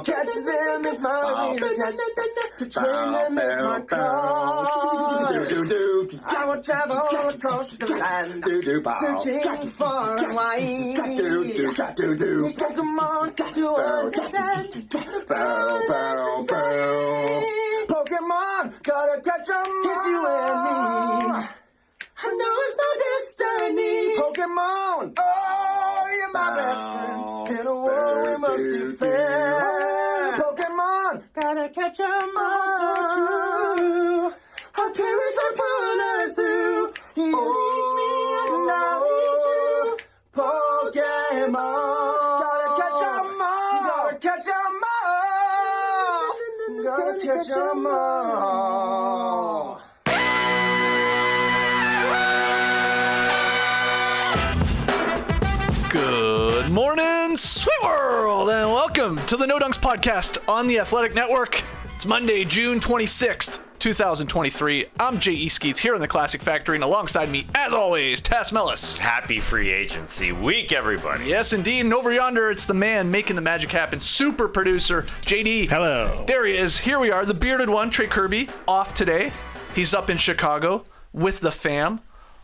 Catch them is my real test. To train them is my call. I will travel across the land, searching far and wide. Pokemon to understand. Pokemon, gotta catch 'em all. It's you and me. I know it's my destiny. Pokemon, oh, you're my best friend. In a world we must defend. Pokemon, gotta catch 'em all. So true. Our parents will pull us through. You reach me and I reach you. Pokemon, gotta catch 'em all. Gotta catch 'em all. Gotta catch 'em all. Good morning, sweet world, and welcome to the No Dunks podcast on the Athletic Network. It's Monday, June 26th, 2023. I'm J.E. Skeets here in the Classic Factory, and alongside me, as always, Tass Mellis. Happy free agency week, everybody. Yes, indeed. And over yonder, it's the man making the magic happen, super producer, JD. Hello. There he is. Here we are, the bearded one, Trey Kirby, off today. He's up in Chicago with the fam,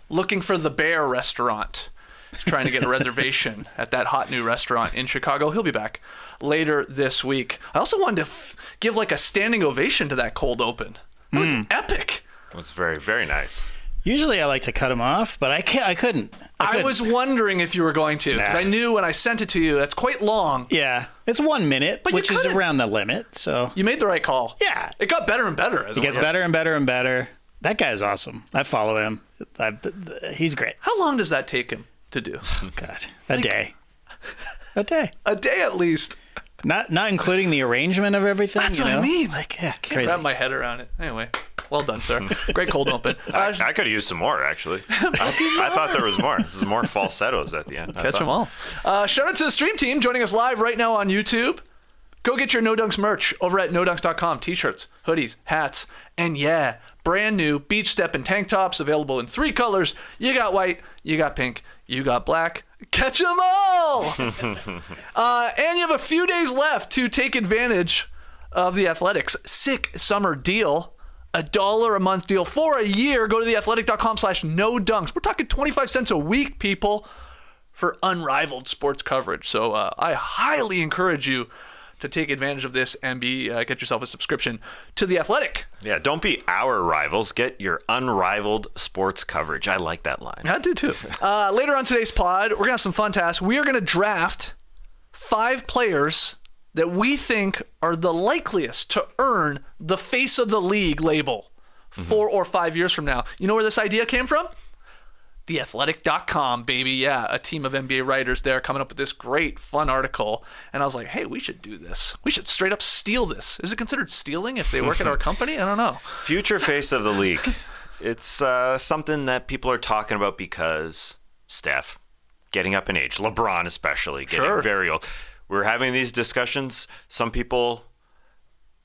looking for the Bear restaurant. He's trying to get a reservation at that hot new restaurant in Chicago. He'll be back later this week. I also wanted to give like a standing ovation to that cold open. That was epic. It was very, very nice. Usually I like to cut them off, but I couldn't. I was wondering if you were going to, because I knew when I sent it to you, that's quite long. Yeah, it's 1 minute, But which is around the limit. So You made the right call. Yeah. It got better and better. It gets better and better and better. That guy's awesome. I follow him. He's great. How long does that take him to do? God, a day. A day. A day at least. Not including the arrangement of everything. That's you what know? I mean. Like, Can't wrap my head around it. Anyway, well done, sir. Great cold open. I could have used some more, actually. I thought there was more. This is more falsettos at the end. Catch them all. Shout out to the stream team joining us live right now on YouTube. Go get your No Dunks merch over at nodunks.com. T-shirts, hoodies, hats, and yeah, brand new beach step and tank tops available in 3 colors. You got white, you got pink, you got black. Catch them all! And you have a few days left to take advantage of the Athletics' sick summer deal. $1 a month deal for a year. Go to theathletic.com/nodunks. We're talking 25 cents a week, people, for unrivaled sports coverage. So I highly encourage you to take advantage of this and get yourself a subscription to The Athletic. Yeah, don't be our rivals. Get your unrivaled sports coverage. I like that line. I do too. Later on today's pod, we're going to have some fun tasks. We are going to draft 5 players that we think are the likeliest to earn the face of the league label 4 or 5 years from now. You know where this idea came from? Theathletic.com, baby. Yeah, a team of NBA writers there coming up with this great, fun article. And I was like, hey, we should do this. We should straight up steal this. Is it considered stealing if they work at our company? I don't know. Future face of the league. It's something that people are talking about because Steph getting up in age, LeBron especially getting very old. We're having these discussions. Some people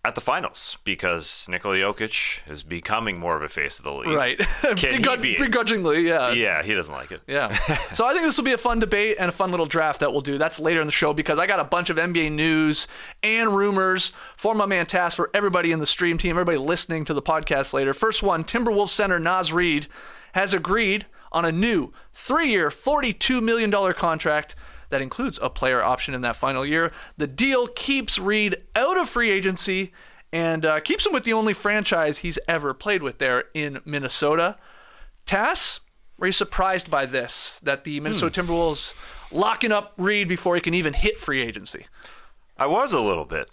at the finals because Nikola Jokic is becoming more of a face of the league. Right. Can he be? Begrudgingly, yeah. Yeah, he doesn't like it. Yeah. So I think this will be a fun debate and a fun little draft that we'll do. That's later in the show because I got a bunch of NBA news and rumors for my man Tass, for everybody in the stream team, everybody listening to the podcast later. First one, Timberwolves center Naz Reid has agreed on a new 3-year, $42 million contract that includes a player option in that final year. The deal keeps Reid out of free agency and keeps him with the only franchise he's ever played with there in Minnesota. Tass, were you surprised by this, that the Minnesota Timberwolves locking up Reid before he can even hit free agency? I was a little bit,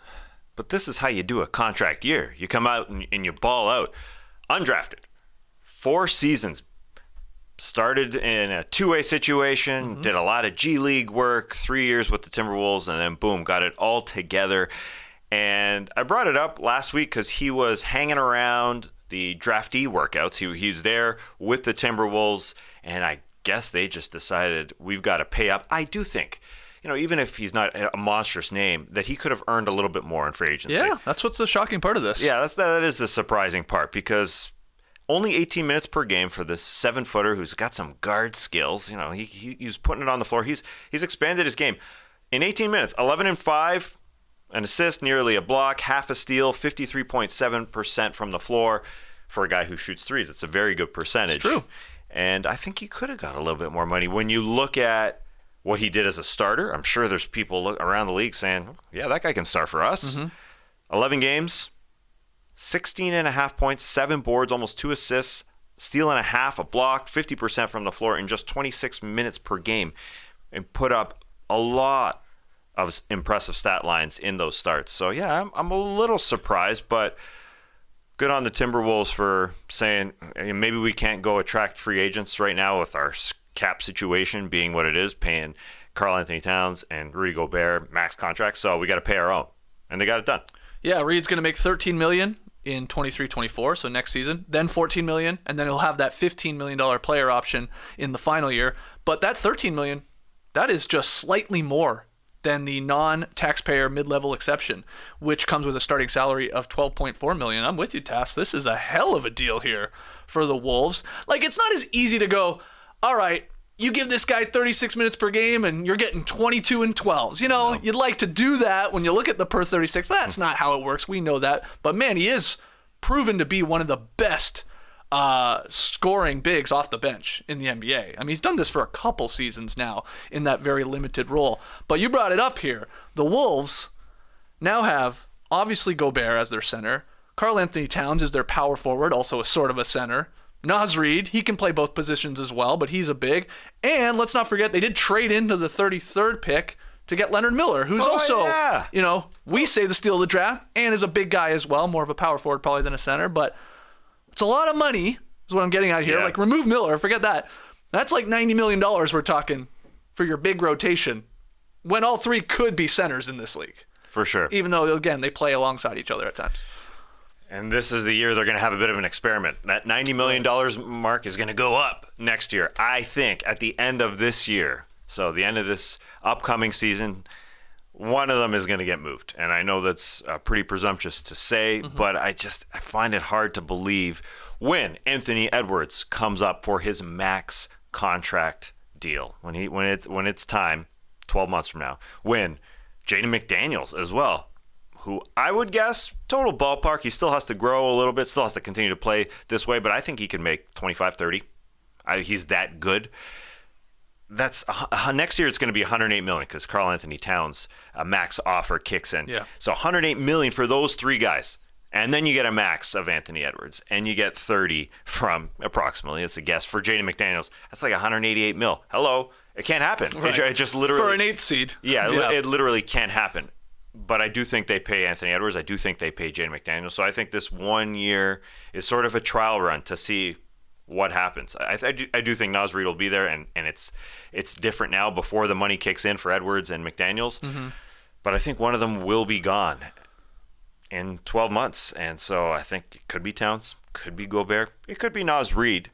but this is how you do a contract year. You come out and you ball out. Undrafted. 4 seasons. Started in a 2-way situation, did a lot of G League work, 3 years with the Timberwolves, and then boom, got it all together. And I brought it up last week because he was hanging around the draftee workouts. He was there with the Timberwolves, and I guess they just decided we've got to pay up. I do think, even if he's not a monstrous name, that he could have earned a little bit more in free agency. Yeah, that's what's the shocking part of this. Yeah, that is the surprising part because only 18 minutes per game for this 7-footer who's got some guard skills. He was putting it on the floor. He's expanded his game. In 18 minutes, 11 and 5, an assist, nearly a block, half a steal, 53.7% from the floor for a guy who shoots threes. It's a very good percentage. It's true. And I think he could have got a little bit more money. When you look at what he did as a starter, I'm sure there's people around the league saying, yeah, that guy can start for us. 11 games, 16.5 points, 7 boards, almost 2 assists, steal and a half, a block, 50% from the floor in just 26 minutes per game, and put up a lot of impressive stat lines in those starts. So, yeah, I'm a little surprised, but good on the Timberwolves for saying maybe we can't go attract free agents right now with our cap situation being what it is, paying Karl Anthony Towns and Rudy Gobert max contracts, so we got to pay our own. And they got it done. Yeah, Reed's going to make $13 million in 23-24, so next season, then $14 million, and then he'll have that $15 million player option in the final year. But that $13 million, that is just slightly more than the non-taxpayer mid-level exception, which comes with a starting salary of $12.4 million. I'm with you, Tass. This is a hell of a deal here for the Wolves. Like, it's not as easy to go, all right, you give this guy 36 minutes per game and you're getting 22 and 12s. You know, You'd like to do that when you look at the per 36, but that's not how it works. We know that. But, man, he is proven to be one of the best scoring bigs off the bench in the NBA. I mean, he's done this for a couple seasons now in that very limited role. But you brought it up here. The Wolves now have, obviously, Gobert as their center. Karl Anthony Towns is their power forward, also a sort of a center. Naz Reid, he can play both positions as well, but he's a big. And let's not forget, they did trade into the 33rd pick to get Leonard Miller, who's we say the steal of the draft, and is a big guy as well, more of a power forward probably than a center, but it's a lot of money is what I'm getting at here. Yeah. Like, remove Miller, forget that. That's like $90 million we're talking for your big rotation when all three could be centers in this league. For sure. Even though, again, they play alongside each other at times. And this is the year they're going to have a bit of an experiment. That $90 million mark is going to go up next year, I think, at the end of this year. So the end of this upcoming season, one of them is going to get moved. And I know that's pretty presumptuous to say, but I find it hard to believe when Anthony Edwards comes up for his max contract deal, when it's time, 12 months from now, when Jaden McDaniels as well, who I would guess, total ballpark, he still has to grow a little bit, still has to continue to play this way, but I think he can make 25, 30. He's that good. That's next year it's going to be $108 million because Karl Anthony Towns' max offer kicks in. Yeah. So $108 million for those three guys. And then you get a max of Anthony Edwards, and you get 30 from approximately, it's a guess, for Jaden McDaniels. That's like $188 million. Hello. It can't happen. Right. It just literally... For an 8th seed. Yeah, it literally can't happen. But I do think they pay Anthony Edwards. I do think they pay Jaden McDaniels. So I think this 1 year is sort of a trial run to see what happens. I do think Naz Reid will be there, and it's different now before the money kicks in for Edwards and McDaniels. But I think one of them will be gone in 12 months. And so I think it could be Towns, could be Gobert, it could be Naz Reid.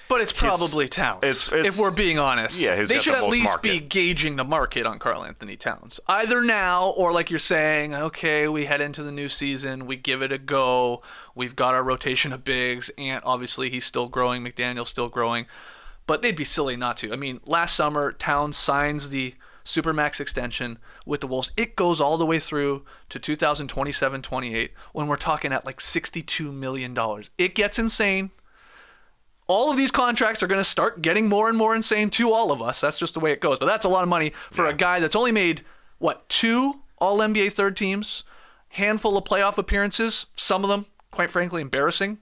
But it's probably Towns, if we're being honest. Yeah, they should at least be market. gauging the market on Karl Anthony Towns. Either now or, like you're saying, okay, we head into the new season, we give it a go, we've got our rotation of bigs, and obviously he's still growing, McDaniel's still growing, but they'd be silly not to. I mean, last summer, Towns signs the Supermax extension with the Wolves. It goes all the way through to 2027-28 when we're talking at like $62 million. It gets insane. All of these contracts are going to start getting more and more insane to all of us. That's just the way it goes. But that's a lot of money for a guy that's only made, 2 All-NBA third teams, handful of playoff appearances, some of them, quite frankly, embarrassing.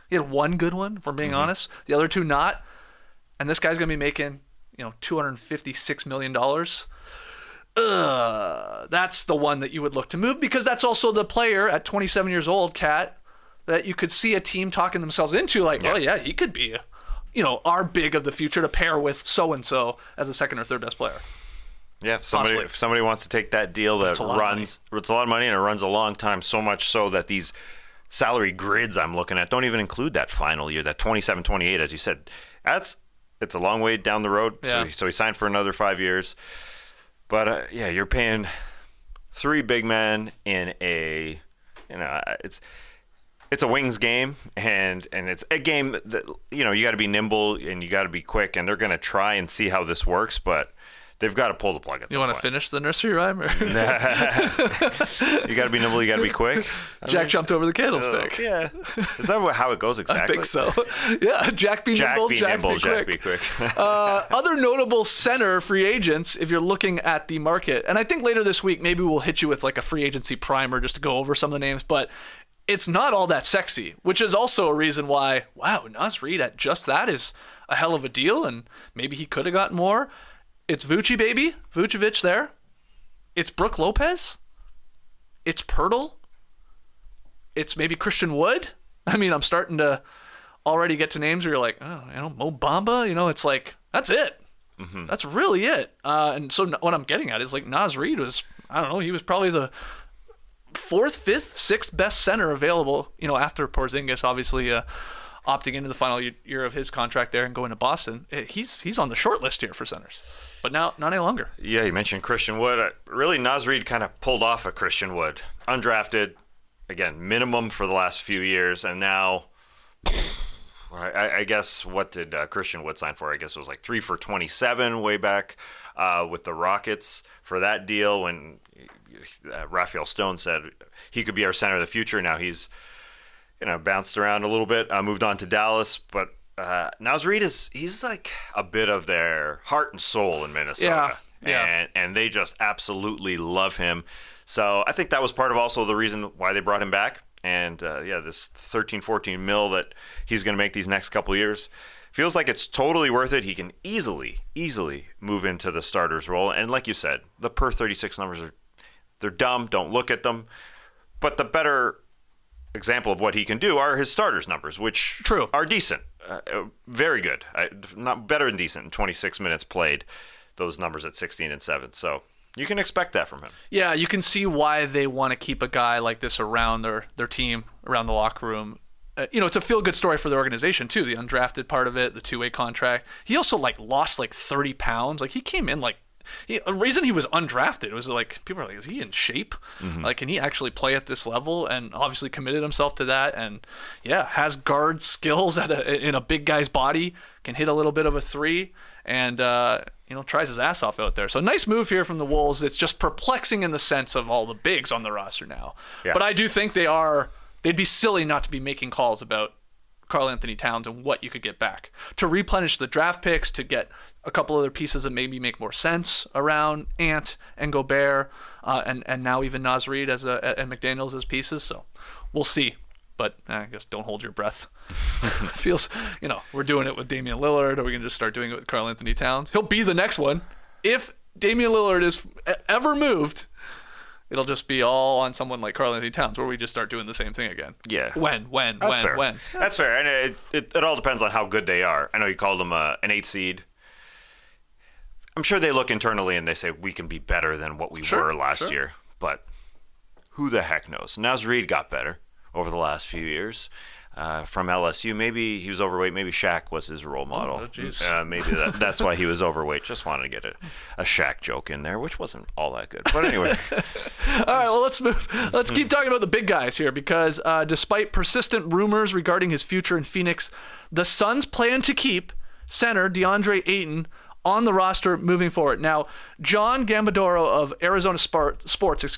He had one good one, if we're being honest. The other 2 not. And this guy's going to be making, $256 million. That's the one that you would look to move because that's also the player at 27 years old, Kat, that you could see a team talking themselves into, like, oh yeah, he could be, our big of the future to pair with so-and-so as the second or third best player. Yeah, if somebody wants to take that deal that runs, it's a lot of money and it runs a long time, so much so that these salary grids I'm looking at don't even include that final year, that 27-28, as you said. It's a long way down the road, yeah. So he signed for another 5 years. But, you're paying 3 big men in a, it's a wings game, and it's a game that, you got to be nimble and you got to be quick, and they're going to try and see how this works, but they've got to pull the plug at You some want to point. finish the nursery rhyme? Or? You got to be nimble. You got to be quick. Jack jumped over the candlestick. Yeah. Is that how it goes exactly? I think so. Yeah, Jack be nimble, Jack be quick. Other notable center free agents, if you're looking at the market, and I think later this week maybe we'll hit you with like a free agency primer just to go over some of the names, but it's not all that sexy, which is also a reason why, wow, Naz Reid at just that is a hell of a deal, and maybe he could have gotten more. It's Vucevic there. It's Brook Lopez. It's Pirtle. It's maybe Christian Wood. I mean, I'm starting to already get to names where you're like, oh, Mo Bamba. It's like, that's it. Mm-hmm. That's really it. And so what I'm getting at is like Naz Reid was, I don't know, he was probably the 4th, 5th, 6th best center available, after Porzingis obviously opting into the final year of his contract there and going to Boston. He's on the short list here for centers. But now, not any longer. Yeah, you mentioned Christian Wood. Really, Naz Reid kind of pulled off a Christian Wood. Undrafted, again, minimum for the last few years. And now, I guess, what did Christian Wood sign for? I guess it was like 3 for $27 way back with the Rockets for that deal when Raphael Stone said he could be our center of the future. Now he's bounced around a little bit, moved on to Dallas. But Naz Reid he's like a bit of their heart and soul in Minnesota. Yeah. And they just absolutely love him. So I think that was part of also the reason why they brought him back. And this 13-14 mil that he's going to make these next couple of years feels like it's totally worth it. He can easily move into the starter's role. And like you said, the per 36 numbers they're dumb. Don't look at them. But the better example of what he can do are his starters numbers, which are decent. Very good. Not better than decent in 26 minutes played. Those numbers at 16 and 7. So you can expect that from him. Yeah, you can see why they want to keep a guy like this around their team, around the locker room. It's a feel-good story for the organization, too, the undrafted part of it, the two-way contract. He also, lost, 30 pounds. He came in, the reason he was undrafted was, people are like, is he in shape? Mm-hmm. Can he actually play at this level? And obviously committed himself to that. And, yeah, has guard skills in a big guy's body, can hit a little bit of a three, and, tries his ass off out there. So nice move here from the Wolves. It's just perplexing in the sense of all the bigs on the roster now. Yeah. But I do think they'd be silly not to be making calls about Karl Anthony Towns and what you could get back to replenish the draft picks, to get a couple other pieces that maybe make more sense around Ant and Gobert, and now even Naz Reid and McDaniels as pieces. So we'll see. But I guess don't hold your breath. It feels, we're doing it with Damian Lillard. Are we going to just start doing it with Karl Anthony Towns? He'll be the next one. If Damian Lillard is ever moved, it'll just be all on someone like Karl Anthony Towns, where we just start doing the same thing again. Yeah. When? That's fair. And it all depends on how good they are. I know you called them an 8th seed. I'm sure they look internally and they say, we can be better than what we were last year. But who the heck knows? Naz Reid got better over the last few years from LSU. Maybe he was overweight. Maybe Shaq was his role model. Maybe that's why he was overweight. Just wanted to get a Shaq joke in there, which wasn't all that good. But anyway. All right, well, let's move. Let's keep talking about the big guys here, because despite persistent rumors regarding his future in Phoenix, the Suns plan to keep center DeAndre Ayton on the roster moving forward. Now, John Gambadoro of Arizona Sports,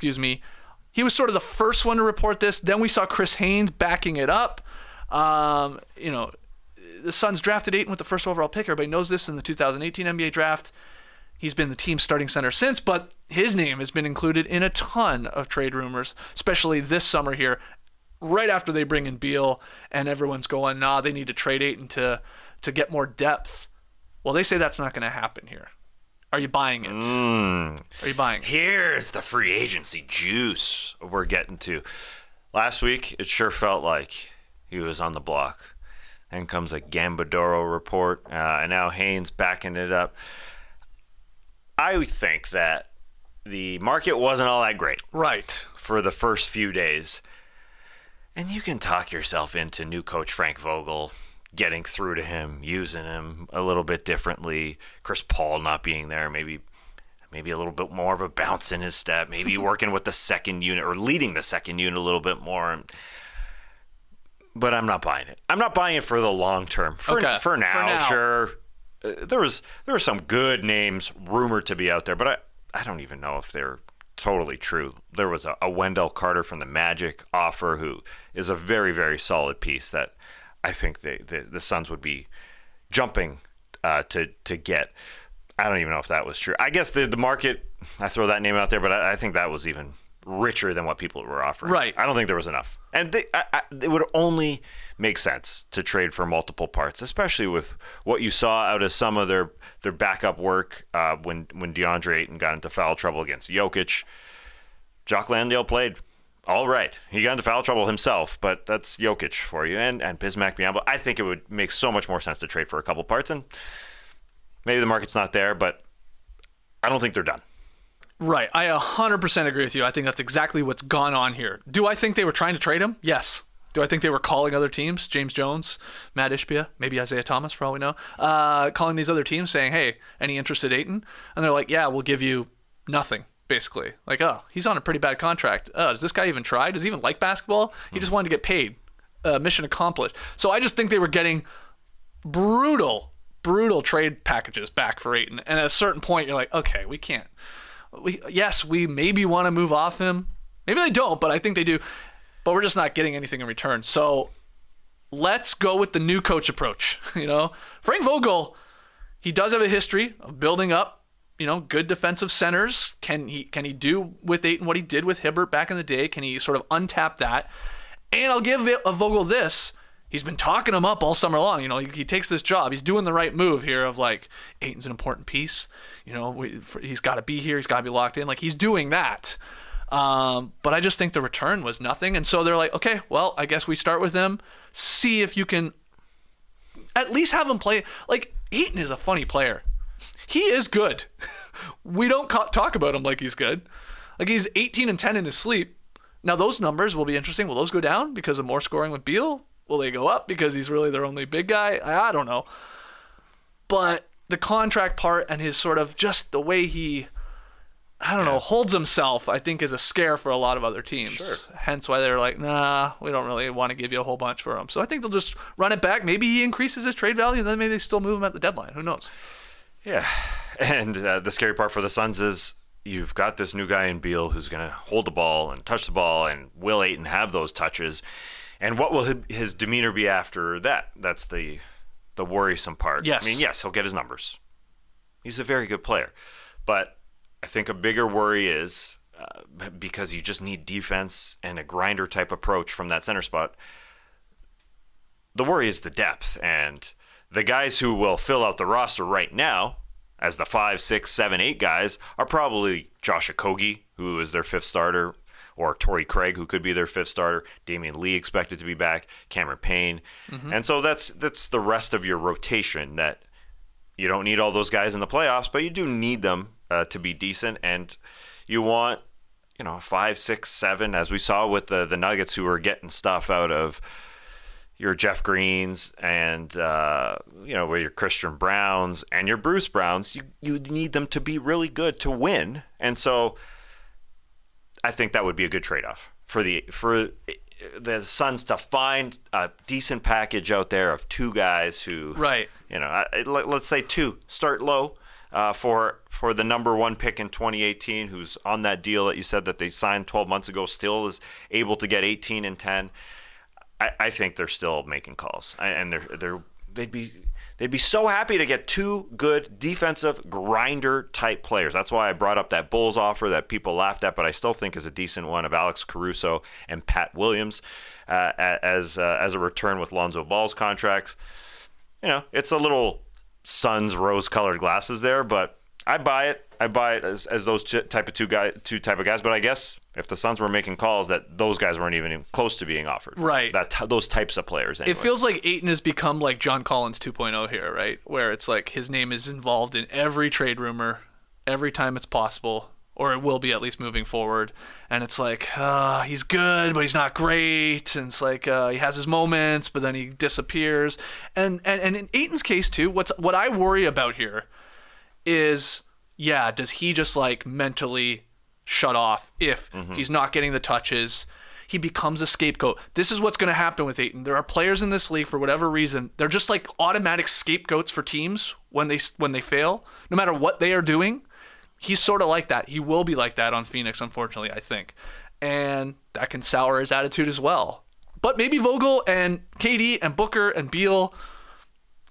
he was sort of the first one to report this. Then we saw Chris Haynes backing it up. The Suns drafted Ayton with the first overall pick. Everybody knows this in the 2018 NBA draft. He's been the team's starting center since, but his name has been included in a ton of trade rumors, especially this summer here, right after they bring in Beal, and everyone's going, they need to trade Ayton to get more depth. Well, they say that's not going to happen here. Are you buying it? Are you buying it? Here's the free agency juice we're getting to. Last week, it sure felt like he was on the block. Then comes a Gambadoro report, and now Haynes backing it up. I think that the market wasn't all that great. Right. For the first few days. And you can talk yourself into new coach Frank Vogel getting through to him, using him a little bit differently. Chris Paul not being there, maybe a little bit more of a bounce in his step, maybe working with the second unit or leading the second unit a little bit more. But I'm not buying it. I'm not buying it for the long term. For now, sure. there were some good names rumored to be out there, but I don't even know if they're totally true. There was a Wendell Carter from the Magic offer, who is a very, very solid piece that I think the Suns would be jumping to get. I don't even know if that was true. I guess the market, I throw that name out there, but I think that was even richer than what people were offering. Right. I don't think there was enough. And it would only make sense to trade for multiple parts, especially with what you saw out of some of their backup work when DeAndre Ayton got into foul trouble against Jokic. Jock Landale played all right. He got into foul trouble himself, but that's Jokic for you. And Bismack Biyombo. I think it would make so much more sense to trade for a couple parts. And maybe the market's not there, but I don't think they're done. Right. I 100% agree with you. I think that's exactly what's gone on here. Do I think they were trying to trade him? Yes. Do I think they were calling other teams? James Jones, Matt Ishbia, maybe Isaiah Thomas, for all we know, calling these other teams saying, hey, any interest in Ayton? And they're like, yeah, we'll give you nothing, basically. Like, oh, he's on a pretty bad contract. Does this guy even try? Does he even like basketball? He just wanted to get paid. Mission accomplished. So I just think they were getting brutal trade packages back for Ayton. And at a certain point, you're like, okay, we can't. We maybe want to move off him. Maybe they don't, but I think they do. But we're just not getting anything in return. So let's go with the new coach approach. Frank Vogel, he does have a history of building up, good defensive centers. Can he do with Ayton what he did with Hibbert back in the day? Can he sort of untap that? And I'll give Vogel this. He's been talking him up all summer long. He takes this job. He's doing the right move here of like, Ayton's an important piece. He's got to be here. He's got to be locked in. Like, he's doing that. But I just think the return was nothing. And so they're like, okay, well, I guess we start with him. See if you can at least have him play. Like, Ayton is a funny player. He is good. We don't talk about him like he's good. Like, he's 18 and 10 in his sleep. Now, those numbers will be interesting. Will those go down because of more scoring with Beal? Will they go up because he's really their only big guy? I don't know. But the contract part and his sort of just the way he, holds himself, I think is a scare for a lot of other teams. Sure. Hence why they're like, nah, we don't really want to give you a whole bunch for him. So I think they'll just run it back. Maybe he increases his trade value, and then maybe they still move him at the deadline. Who knows? Yeah. And the scary part for the Suns is you've got this new guy in Beal who's going to hold the ball and touch the ball, and will Ayton have those touches? And what will his demeanor be after that? That's the worrisome part. Yes. I mean, yes, he'll get his numbers. He's a very good player. But I think a bigger worry is because you just need defense and a grinder type approach from that center spot. The worry is the depth. And the guys who will fill out the roster right now as the 5, 6, 7, 8 guys are probably Josh Okogie, who is their 5th starter, or Torrey Craig, who could be their 5th starter. Damian Lee expected to be back. Cameron Payne. Mm-hmm. And so that's the rest of your rotation that you don't need all those guys in the playoffs, but you do need them to be decent. And you want, 5, 6, 7, as we saw with the Nuggets, who were getting stuff out of your Jeff Greens and, with your Christian Browns and your Bruce Browns. You need them to be really good to win. And so I think that would be a good trade-off for the Suns to find a decent package out there of 2 guys who, right? Let's say 2 start low for the number 1 pick in 2018, who's on that deal that you said that they signed 12 months ago, still is able to get 18 and 10. I think they're still making calls, and they'd be so happy to get 2 good defensive grinder type players. That's why I brought up that Bulls offer that people laughed at, but I still think is a decent one, of Alex Caruso and Pat Williams as a return with Lonzo Ball's contract. It's a little Suns rose-colored glasses there, but I buy it. I buy it as those two type of guys. But I guess if the Suns were making calls, that those guys weren't even close to being offered. Right. Those types of players. Anyway. It feels like Ayton has become like John Collins 2.0 here, right? Where it's like his name is involved in every trade rumor, every time it's possible, or it will be at least moving forward. And it's like, he's good, but he's not great. And it's like he has his moments, but then he disappears. And in Ayton's case too, what I worry about here is, does he just like mentally shut off if he's not getting the touches? He becomes a scapegoat. This is what's going to happen with Ayton. There are players in this league, for whatever reason, they're just like automatic scapegoats for teams when they fail, no matter what they are doing. He's sort of like that. He will be like that on Phoenix, unfortunately, I think. And that can sour his attitude as well. But maybe Vogel and KD and Booker and Beal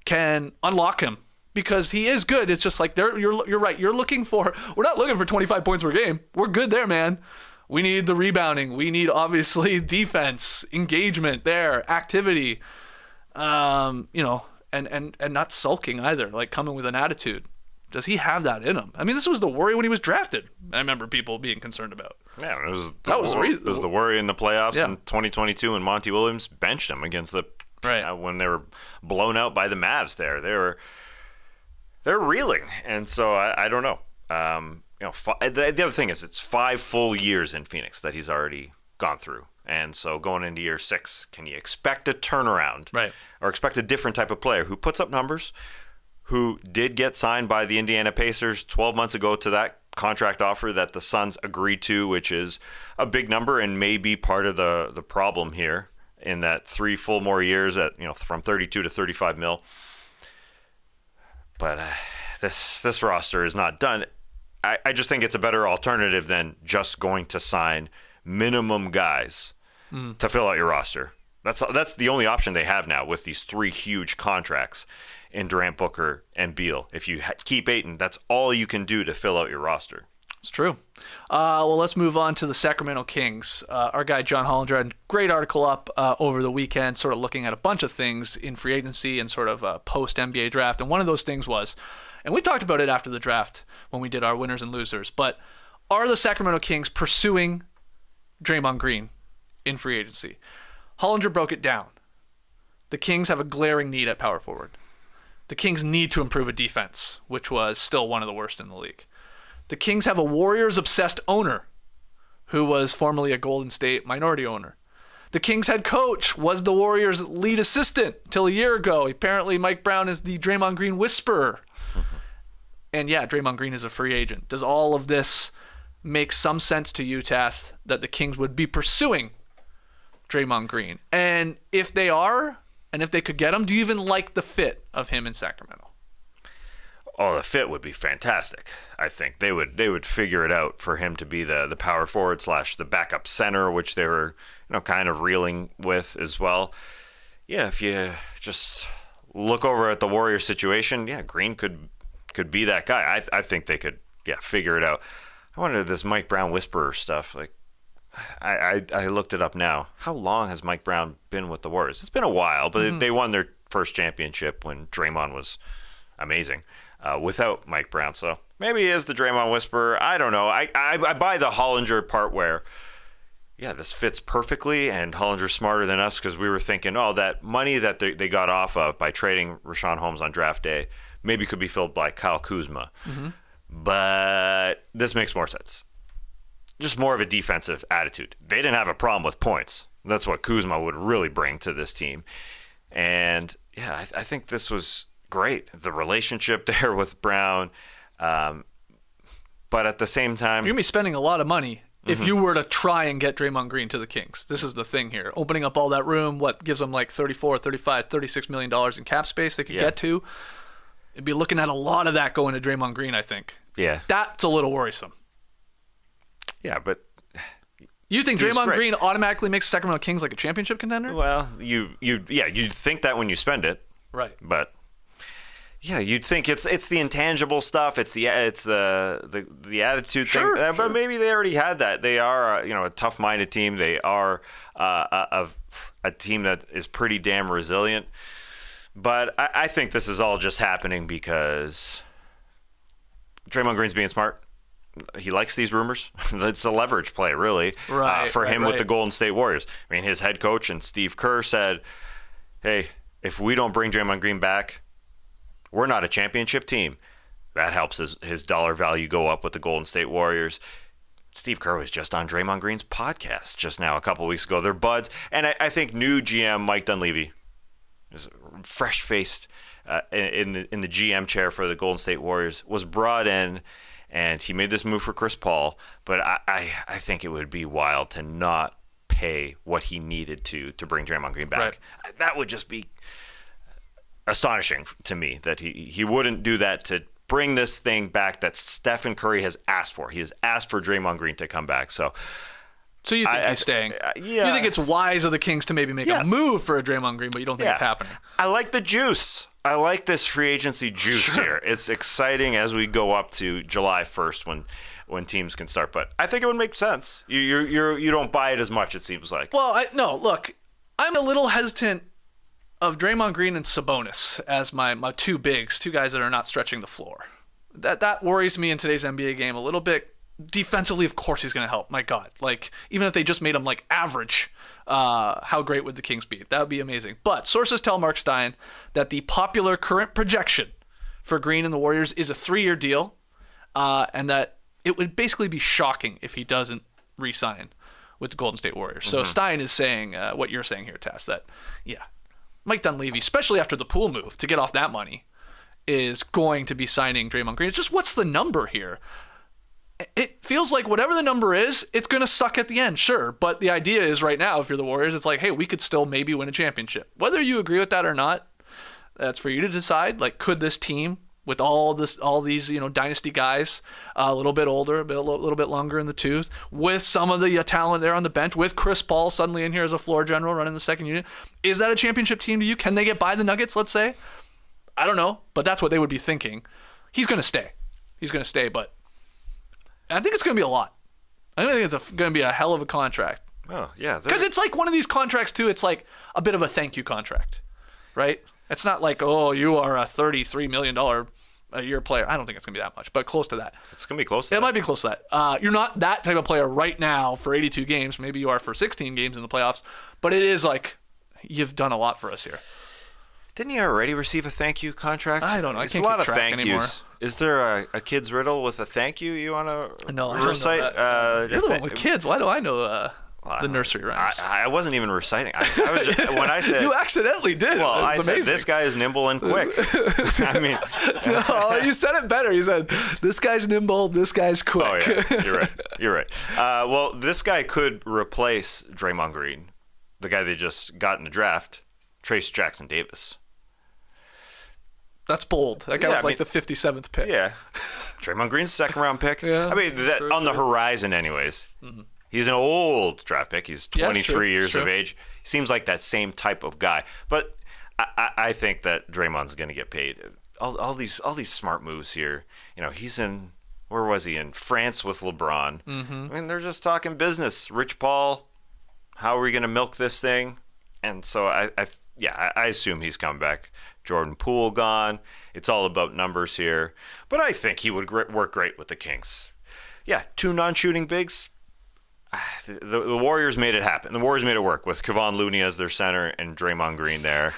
can unlock him because he is good. It's just like you're right. We're not looking for 25 points per game. We're good there, man. We need the rebounding. We need, obviously, defense, engagement there, activity, and not sulking either, like coming with an attitude. Does he have that in him? I mean, this was the worry when he was drafted. I remember people being concerned about. Yeah, it was the worry in the playoffs in 2022 when Monty Williams benched him against the when they were blown out by the Mavs. They're reeling, and so I don't know. The other thing is it's 5 full years in Phoenix that he's already gone through, and so going into year 6, can you expect a turnaround, right, or expect a different type of player who puts up numbers? Who did get signed by the Indiana Pacers 12 months ago to that contract offer that the Suns agreed to, which is a big number and may be part of the problem here in that 3 full more years at from 32 to 35 mil. But this roster is not done. I just think it's a better alternative than just going to sign minimum guys to fill out your roster. That's the only option they have now with these 3 huge contracts in Durant, Booker, and Beal. If you keep Ayton, that's all you can do to fill out your roster. It's true. Well, let's move on to the Sacramento Kings. Our guy John Hollinger had a great article up over the weekend, sort of looking at a bunch of things in free agency and sort of post-NBA draft. And one of those things was, and we talked about it after the draft when we did our winners and losers, but are the Sacramento Kings pursuing Draymond Green in free agency? Hollinger broke it down. The Kings have a glaring need at power forward. The Kings need to improve a defense, which was still one of the worst in the league. The Kings have a Warriors-obsessed owner who was formerly a Golden State minority owner. The Kings head coach was the Warriors' lead assistant till a year ago. Apparently, Mike Brown is the Draymond Green whisperer. And yeah, Draymond Green is a free agent. Does all of this make some sense to you, Tass, that the Kings would be pursuing Draymond Green? And if they are, and if they could get him, do you even like the fit of him in Sacramento? Oh, the fit would be fantastic. I think they would figure it out for him to be the power forward / the backup center, which they were kind of reeling with as well. Yeah, if you just look over at the Warriors situation, yeah, Green could be that guy. I think they could figure it out. I wonder this Mike Brown whisperer stuff. Like I looked it up now. How long has Mike Brown been with the Warriors? It's been a while, but they won their first championship when Draymond was amazing without Mike Brown. So maybe he is the Draymond whisperer. I don't know. I buy the Hollinger part where, yeah, this fits perfectly, and Hollinger's smarter than us because we were thinking, that money that they got off of by trading Richaun Holmes on draft day maybe could be filled by Kyle Kuzma. But this makes more sense. Just more of a defensive attitude. They didn't have a problem with points. That's what Kuzma would really bring to this team. And yeah, I think this was great. The relationship there with Brown. But at the same time, you're going to be spending a lot of money if you were to try and get Draymond Green to the Kings. This is the thing here. Opening up all that room, what gives them like 34, 35, $36 million in cap space they could get to. It'd be looking at a lot of that going to Draymond Green, I think. Yeah. That's a little worrisome. Yeah, but you think Draymond Green automatically makes Sacramento Kings like a championship contender? Well, you'd think that when you spend it, right? But yeah, you'd think it's the intangible stuff. It's the attitude thing. But maybe they already had that. They are a tough-minded team. They are a team that is pretty damn resilient. But I think this is all just happening because Draymond Green's being smart. He likes these rumors. It's a leverage play, really, for him with the Golden State Warriors. I mean, his head coach and Steve Kerr said, hey, if we don't bring Draymond Green back, we're not a championship team. That helps his dollar value go up with the Golden State Warriors. Steve Kerr was just on Draymond Green's podcast just now a couple weeks ago. They're buds. And I think new GM Mike Dunleavy is fresh-faced in the GM chair for the Golden State Warriors, was brought in, and he made this move for Chris Paul. But I think it would be wild to not pay what he needed to bring Draymond Green back. That would just be astonishing to me that he wouldn't do that to bring this thing back that Stephen Curry has asked for. He has asked for Draymond Green to come back. So you think he's staying? Yeah. You think it's wise of the Kings to maybe make a move for a Draymond Green, but you don't think it's happening? I like the juice. I like this free agency juice here. It's exciting as we go up to July 1st when teams can start. But I think it would make sense. You don't buy it as much, it seems like. Well, no, look, I'm a little hesitant of Draymond Green and Sabonis as my two bigs, two guys that are not stretching the floor. That worries me in today's NBA game a little bit. Defensively, of course, he's going to help. My God. Like, even if they just made him, like, average, how great would the Kings be? That would be amazing. But sources tell Mark Stein that the popular current projection for Green and the Warriors is a 3-year deal, and that it would basically be shocking if he doesn't re-sign with the Golden State Warriors. So Stein is saying what you're saying here, Tess, that, Mike Dunleavy, especially after the Poole move, to get off that money, is going to be signing Draymond Green. It's just, what's the number here? It feels like whatever the number is, it's going to suck at the end, sure. But the idea is right now, if you're the Warriors, it's like, hey, we could still maybe win a championship. Whether you agree with that or not, that's for you to decide. Like, could this team, with all these dynasty guys, a little bit older, a little bit longer in the tooth, with some of the talent there on the bench, with Chris Paul suddenly in here as a floor general running the second unit, is that a championship team to you? Can they get by the Nuggets, let's say? I don't know, but that's what they would be thinking. He's going to stay, but I think it's going to be a lot. I think it's going to be a hell of a contract. Oh, yeah. Because it's like one of these contracts, too. It's like a bit of a thank you contract, right? It's not like, oh, you are a $33 million a year player. I don't think it's going to be that much, but close to that. It's going to be close to that. It might be close to that. You're not that type of player right now for 82 games. Maybe you are for 16 games in the playoffs. But it is like, you've done a lot for us here. Didn't you already receive a thank you contract? I don't know. It's a lot of thank yous. Is there a kid's riddle with a thank you want to recite? You're the one with kids. Why do I know the nursery rhymes? I wasn't even reciting. I was just, when I said you accidentally did. Well, I amazing. said this guy is nimble and quick. I mean, no, you said it better. You said this guy's nimble, this guy's quick. Oh yeah, you're right. Well, this guy could replace Draymond Green, the guy they just got in the draft, Trace Jackson Davis. That's bold. That guy was the 57th pick. Yeah. Draymond Green's second round pick. Yeah, I mean, on the horizon anyways. Mm-hmm. He's an old draft pick. He's 23 years of age. He seems like that same type of guy. But I think that Draymond's going to get paid. All these smart moves here. He's in, where was he? In France with LeBron. Mm-hmm. I mean, they're just talking business. Rich Paul, how are we going to milk this thing? And so I assume he's coming back. Jordan Poole gone. It's all about numbers here. But I think he would work great with the Kings. Yeah, 2 non-shooting bigs. The Warriors made it happen. The Warriors made it work with Kevon Looney as their center and Draymond Green there.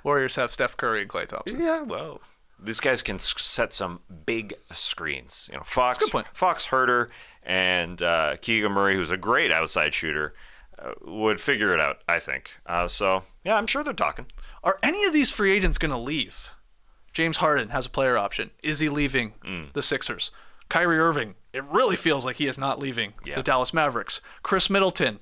Warriors have Steph Curry and Klay Thompson. Yeah, well, these guys can set some big screens. Fox, good point. Fox, Herter, and Keegan Murray, who's a great outside shooter, would figure it out, I think. So, yeah, I'm sure they're talking. Are any of these free agents going to leave? James Harden has a player option. Is he leaving the Sixers? Kyrie Irving, it really feels like he is not leaving the Dallas Mavericks. Chris Middleton,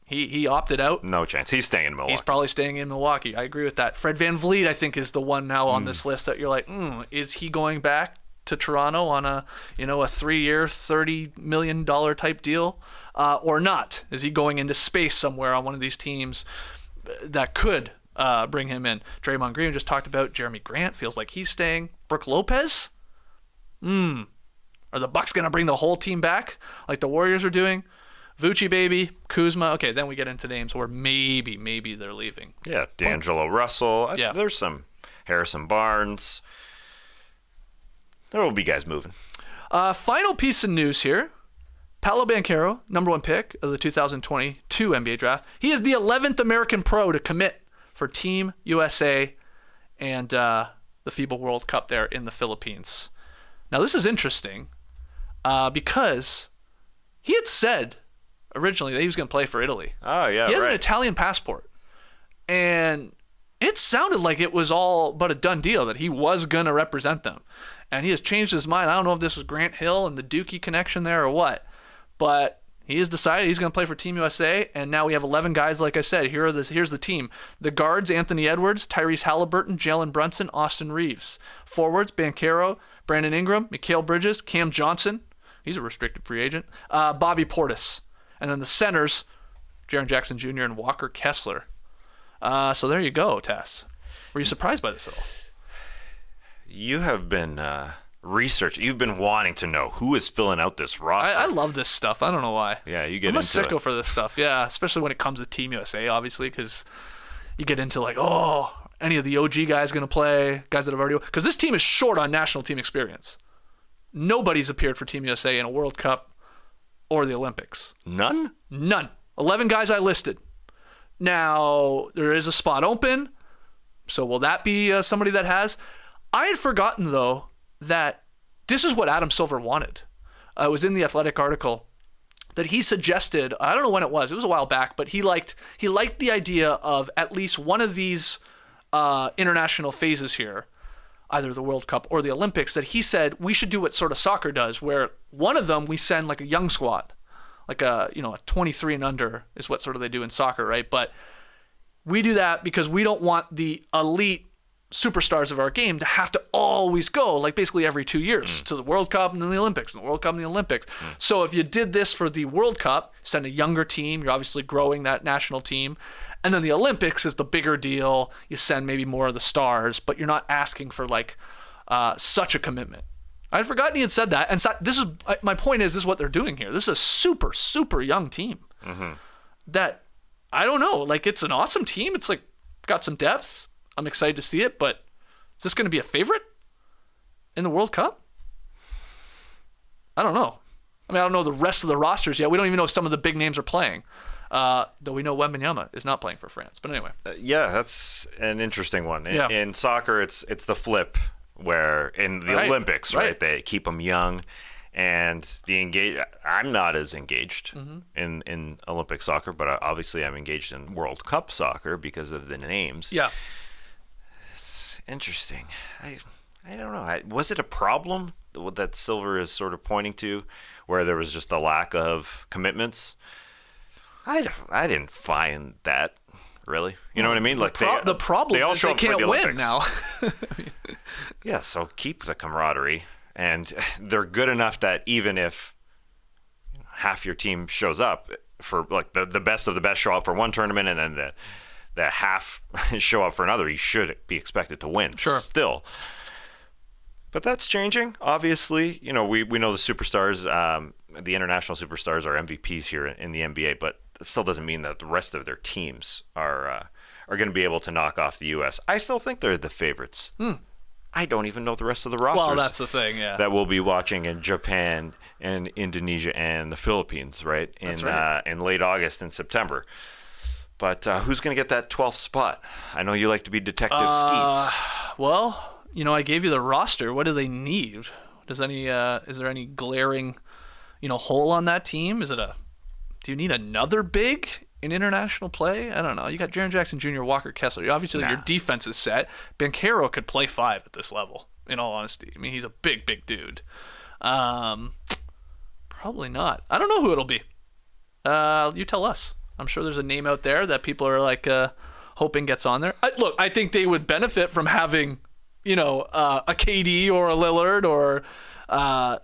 he opted out. No chance. He's staying in Milwaukee. He's probably staying in Milwaukee. I agree with that. Fred VanVleet, I think, is the one now on this list that you're like, is he going back to Toronto on a 3-year, $30 million type deal or not? Is he going into space somewhere on one of these teams that could bring him in? Draymond Green just talked about. Jeremy Grant feels like he's staying. Brook Lopez? Are the Bucks going to bring the whole team back like the Warriors are doing? Vucci, baby. Kuzma. Okay, then we get into names where maybe they're leaving. Yeah, D'Angelo Russell. There's some Harrison Barnes. There will be guys moving. Final piece of news here. Paolo Banchero, number 1 pick of the 2022 NBA draft. He is the 11th American pro to commit for Team USA and the FIBA World Cup there in the Philippines. Now, this is interesting because he had said originally that he was going to play for Italy. Oh, yeah, he has an Italian passport. And it sounded like it was all but a done deal that he was going to represent them. And he has changed his mind. I don't know if this was Grant Hill and the Dookie connection there or what. But He has decided he's going to play for Team USA, and now we have 11 guys, like I said. Here's the team. The guards, Anthony Edwards, Tyrese Halliburton, Jalen Brunson, Austin Reeves. Forwards, Banchero, Brandon Ingram, Mikal Bridges, Cam Johnson. He's a restricted free agent. Bobby Portis. And then the centers, Jaren Jackson Jr. and Walker Kessler. So there you go, Tess. Were you surprised by this at all? You have been researching. You've been wanting to know who is filling out this roster. I love this stuff. I don't know why. Yeah, you get I'm a into sicko it. for this stuff. Yeah, especially when it comes to Team USA, obviously, because you get into like, oh, any of the OG guys going to play, guys that have already... Because this team is short on national team experience. Nobody's appeared for Team USA in a World Cup or the Olympics. None? None. 11 guys I listed. Now, there is a spot open, so will that be somebody that has? I had forgotten, though, that this is what Adam Silver wanted. It was in the Athletic article that he suggested, I don't know when it was a while back, but he liked the idea of at least one of these international phases here, either the World Cup or the Olympics, that he said we should do what sort of soccer does, where one of them we send like a young squad, like a 23 and under is what sort of they do in soccer, right? But we do that because we don't want the elite superstars of our game to have to always go, like basically every 2 years, to the World Cup and then the Olympics, and the World Cup and the Olympics. So if you did this for the World Cup, send a younger team, you're obviously growing that national team. And then the Olympics is the bigger deal. You send maybe more of the stars, but you're not asking for like such a commitment. I'd forgotten he had said that. And this is my point is what they're doing here. This is a super, super young team that, I don't know, like it's an awesome team. It's like got some depth. I'm excited to see it, but is this going to be a favorite in the World Cup? I don't know. I mean, I don't know the rest of the rosters yet. We don't even know if some of the big names are playing. Though we know Wembanyama is not playing for France. But anyway. Yeah, that's an interesting one. Yeah. In soccer, it's the flip, where in the Olympics, right, they keep them young. And I'm not as engaged in Olympic soccer, but obviously I'm engaged in World Cup soccer because of the names. Yeah. It's interesting. I don't know. Was it a problem that Silver is sort of pointing to, where there was just a lack of commitments? I didn't find that, really. You know what I mean? Like the problem is they can't win now. Yeah, so keep the camaraderie. And they're good enough that even if half your team shows up for like the best of the best show up for one tournament and then the half show up for another, you should be expected to win. Sure. Still. But that's changing. Obviously, we know the superstars, the international superstars are MVPs here in the NBA, but it still doesn't mean that the rest of their teams are going to be able to knock off the U.S. I still think they're the favorites. I don't even know the rest of the rosters. Well, that's the thing, yeah. That we'll be watching in Japan and Indonesia and the Philippines, right? In late August and September. But who's going to get that 12th spot? I know you like to be Detective Skeets. Well, I gave you the roster. What do they need? Is there any glaring, hole on that team? Do you need another big in international play? I don't know. You got Jaren Jackson Jr., Walker Kessler. Obviously, your defense is set. Banchero could play 5 at this level, in all honesty. I mean, he's a big, big dude. Probably not. I don't know who it'll be. You tell us. I'm sure there's a name out there that people are like hoping gets on there. Look, I think they would benefit from having, a KD or a Lillard or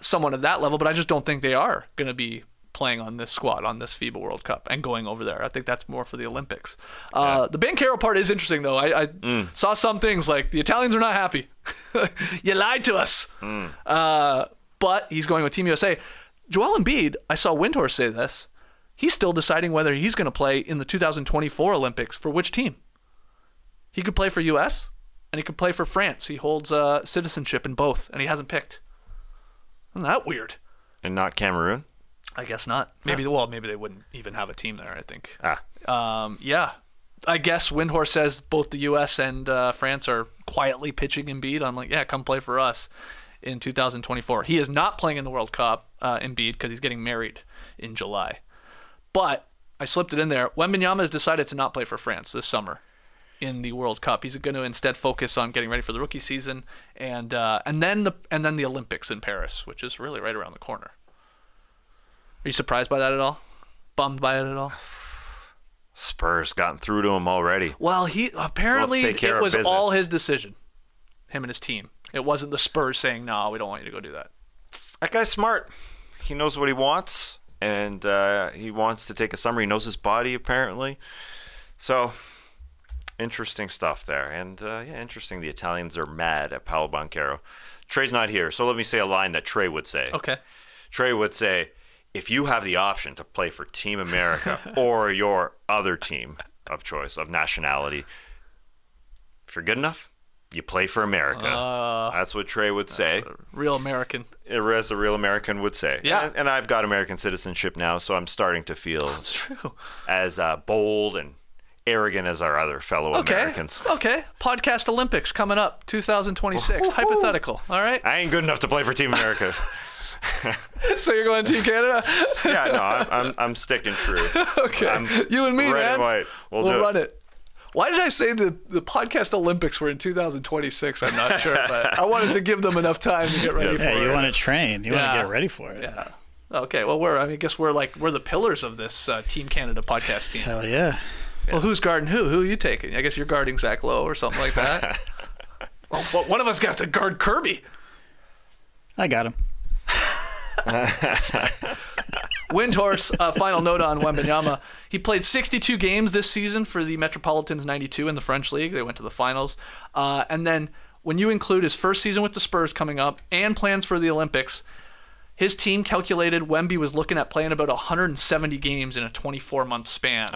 someone at that level, but I just don't think they are going to be playing on this squad on this FIBA World Cup and going over there. I think that's more for the Olympics. The Banchero part is interesting, though. I saw some things like the Italians are not happy. You lied to us. But he's going with Team USA. Joel Embiid, I saw Windhorse say this. He's still deciding whether he's going to play in the 2024 Olympics for which team. He could play for US and he could play for France. He holds citizenship in both, and he hasn't picked. Isn't that weird? And not Cameroon? I guess not. Maybe they wouldn't even have a team there, I think. Yeah. I guess Windhorse says both the U.S. and France are quietly pitching Embiid on like, yeah, come play for us in 2024. He is not playing in the World Cup, Embiid, because he's getting married in July. But I slipped it in there. Wembanyama has decided to not play for France this summer in the World Cup. He's going to instead focus on getting ready for the rookie season and then the Olympics in Paris, which is really right around the corner. Are you surprised by that at all? bummed by it at all? Spurs gotten through to him already. Well, he apparently Let's take care it of was business. all his decision, him and his team. It wasn't the Spurs saying, "No, we don't want you to go do that." That guy's smart. He knows what he wants, and he wants to take a summer. He knows his body, apparently. So, interesting stuff there. And, interesting the Italians are mad at Paolo Banchero. Trey's not here, so let me say a line that Trey would say. Okay. Trey would say, if you have the option to play for Team America or your other team of choice, of nationality, if you're good enough, you play for America. That's what Trey would say. Real American. As a real American would say. Yeah. And I've got American citizenship now, so I'm starting to feel That's true. as bold and arrogant as our other fellow Americans. Okay. Podcast Olympics coming up, 2026. Hypothetical. All right. I ain't good enough to play for Team America. So you're going Team Canada? Yeah, no, I'm sticking true. Okay. You and me, red man. and white. We'll do run it. Why did I say the podcast Olympics were in 2026? I'm not sure, but I wanted to give them enough time to get ready for it. Yeah, you want to train. You want to get ready for it. Yeah. Okay. Well, I guess we're the pillars of this Team Canada podcast team. Hell yeah. Well, who's guarding who? Who are you taking? I guess you're guarding Zach Lowe or something like that. Well, one of us got to guard Kirby. I got him. Windhorse, final note on Wembanyama. He played 62 games this season for the Metropolitans 92 in the French League. They went to the finals. And then when you include his first season with the Spurs coming up and plans for the Olympics, his team calculated Wemby was looking at playing about 170 games in a 24-month span.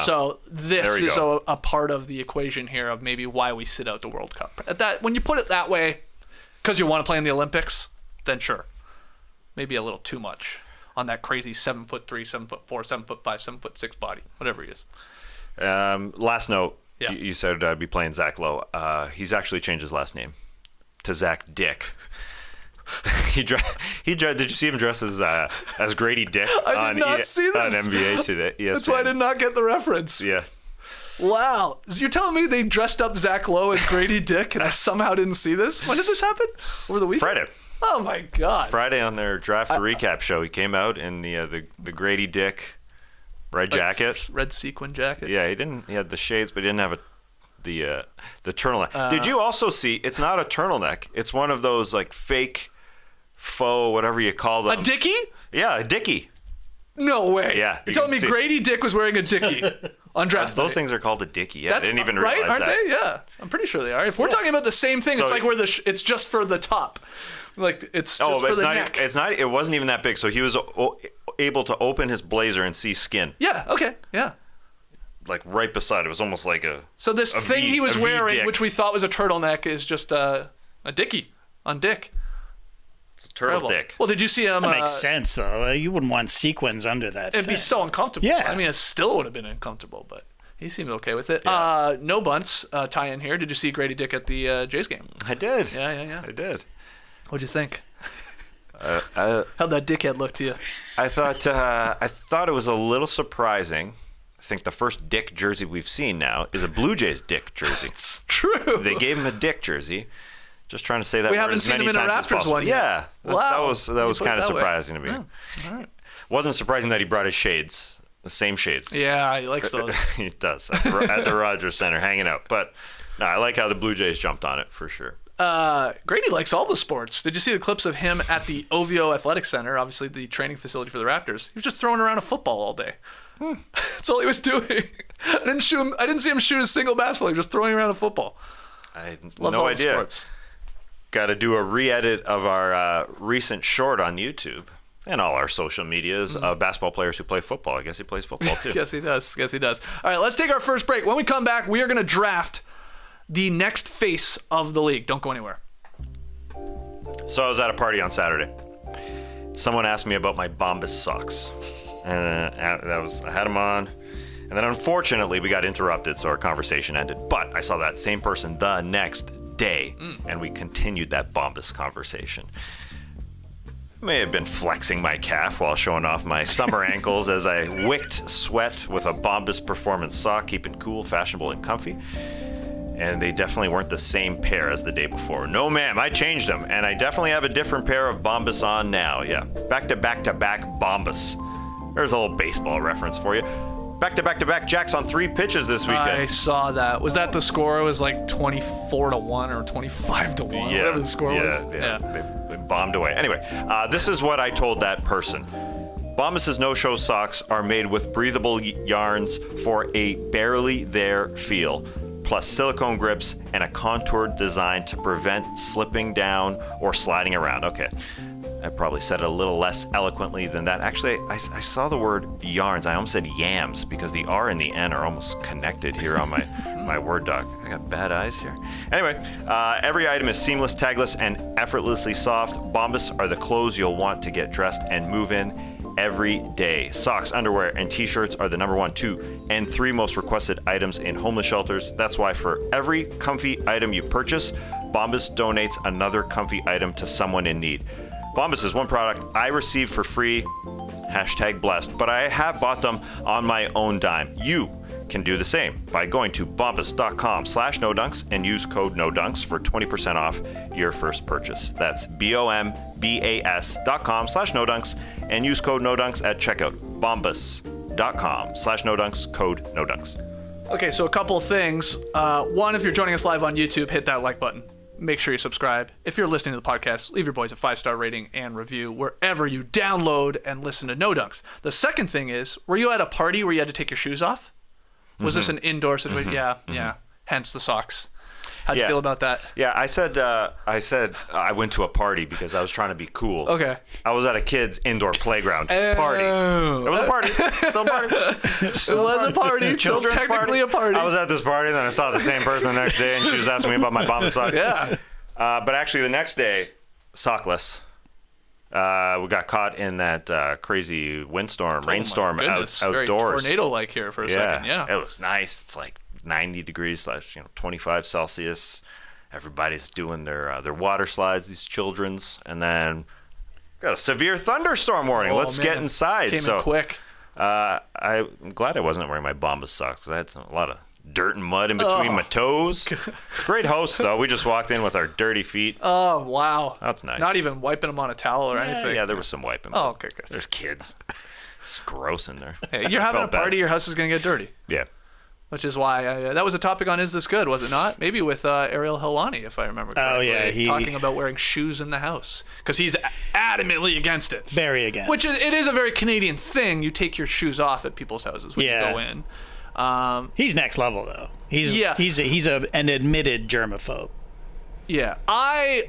So this is a part of the equation here of maybe why we sit out the World Cup. When you put it that way, because you want to play in the Olympics, then sure. Maybe a little too much on that crazy 7'3", 7'4", 7'5", 7'6" body, whatever he is. Last note, Yeah. you said I'd be playing Zach Lowe. He's actually changed his last name to Zach Dick. Did you see him dressed as Grady Dick I did not see this. on NBA today? ESPN. That's why I did not get the reference. Yeah. Wow. So you're telling me they dressed up Zach Lowe as Grady Dick and I somehow didn't see this? When did this happen? Over the weekend? Friday. Oh, my God. Friday on their draft recap show, he came out in the Grady Dick red jacket. Red sequin jacket. Yeah, he had the shades, but he didn't have the turtleneck. Did you also see, it's not a turtleneck. It's one of those like fake, faux, whatever you call them. A dickie? Yeah, a dickie. No way. Yeah, You're you telling can me see. Grady Dick was wearing a dickie on draft Those night? things are called a dickie. Yeah, I didn't even right, realize aren't that. they? Yeah, I'm pretty sure they are. If we're talking about the same thing, So- it's like where it's just for the top, like it's just for it's the not. neck. It's not. It wasn't even that big. So he was able to open his blazer and see skin, Yeah. Okay. Yeah. like right beside. It was almost like a. So this A thing V- he was a wearing, V-dick. which we thought was a turtleneck, is just a dickie on Dick. It's a turtle Incredible. dick. Well, did you see him? That makes sense, though. You wouldn't want sequins under that. It'd be thing. so uncomfortable. Yeah. I mean, it still would have been uncomfortable, but he seemed okay with it. Yeah. No bunts tie in here. Did you see Grady Dick at the Jays game? I did. Yeah. I did. What'd you think? How'd that dickhead look to you? I thought it was a little surprising. I think the first Dick jersey we've seen now is a Blue Jays Dick jersey. It's true. They gave him a Dick jersey. Just trying to say that We word haven't as seen many him in a times as Raptors possible. one yet. Yeah, Wow. that was You put it kind of that way. surprising to me. All right. Wasn't surprising that he brought his shades, the same shades. Yeah, he likes those. He does at the Rogers Center, hanging out. But no, I like how the Blue Jays jumped on it for sure. Grady likes all the sports. Did you see the clips of him at the OVO Athletic Center, obviously the training facility for the Raptors? He was just throwing around a football all day. That's all he was doing. I didn't see him shoot a single basketball. He was just throwing around a football. I had Loves no all the idea. sports. Got to do a re-edit of our recent short on YouTube and all our social medias of basketball players who play football. I guess he plays football too. Yes, he does. All right, let's take our first break. When we come back, we are going to draft the next face of the league. Don't go anywhere. So I was at a party on Saturday. Someone asked me about my Bombas socks, and I had them on. And then unfortunately, we got interrupted, so our conversation ended. But I saw that same person the next day, and we continued that Bombas conversation. I may have been flexing my calf while showing off my summer ankles as I wicked sweat with a Bombas performance sock, keeping cool, fashionable, and comfy. And they definitely weren't the same pair as the day before. No, ma'am, I changed them, and I definitely have a different pair of Bombas on now. Yeah, back to back Bombas. There's a little baseball reference for you. Back-to-back-to-back jacks on 3 pitches this weekend. I saw that. Was that the score? It was like 24-1 or 25-1, whatever the score was. Yeah. They bombed away. Anyway, this is what I told that person. Bombas' no-show socks are made with breathable yarns for a barely there feel, plus silicone grips and a contoured design to prevent slipping down or sliding around. Okay. I probably said it a little less eloquently than that. Actually, I saw the word yarns. I almost said yams because the R and the N are almost connected here on my Word doc. I got bad eyes here. Anyway, every item is seamless, tagless, and effortlessly soft. Bombas are the clothes you'll want to get dressed and move in every day. Socks, underwear, and t-shirts are the number 1, 2, and 3 most requested items in homeless shelters. That's why for every comfy item you purchase, Bombas donates another comfy item to someone in need. Bombas is one product I received for free, #blessed, but I have bought them on my own dime. You can do the same by going to bombas.com/nodunks and use code NODUNKS for 20% off your first purchase. That's bombas.com/nodunks and use code NODUNKS at checkout. bombas.com/nodunks, code NODUNKS. Okay, so a couple of things. One, if you're joining us live on YouTube, hit that like button. Make sure you subscribe. If you're listening to the podcast, leave your boys a 5-star rating and review wherever you download and listen to No Dunks. The second thing is, were you at a party where you had to take your shoes off? Was this an indoor situation? Yeah. Hence the socks. How'd you feel about that? Yeah, I said I went to a party because I was trying to be cool. Okay. I was at a kid's indoor playground party. It was a party. Still a party. It was a party. Still technically a party. I was at this party, and then I saw the same person the next day, and she was asking me about my Bombas socks. Yeah. But actually, the next day, sockless. We got caught in that crazy rainstorm outdoors. Very tornado-like here for a second. Yeah. It was nice. It's like 90 degrees / 25 Celsius. Everybody's doing their water slides, these children's, and then got a severe thunderstorm warning. Let's get inside. Came in quick. I'm glad I wasn't wearing my Bombas socks because I had a lot of dirt and mud in between my toes. Great host, though. We just walked in with our dirty feet. Oh, wow. That's nice. Not even wiping them on a towel or anything. Yeah, there was some wiping. Oh, okay, good. There's kids. It's gross in there. Hey, you're having a party, your house is going to get dirty. Yeah. Which is why that was a topic on Is This Good, was it not? Maybe with Ariel Helwani, if I remember correctly. Oh, yeah. Talking about wearing shoes in the house. Because he's adamantly against it. Very against. Which it is a very Canadian thing. You take your shoes off at people's houses when you go in. He's next level, though. He's an admitted germaphobe. Yeah. I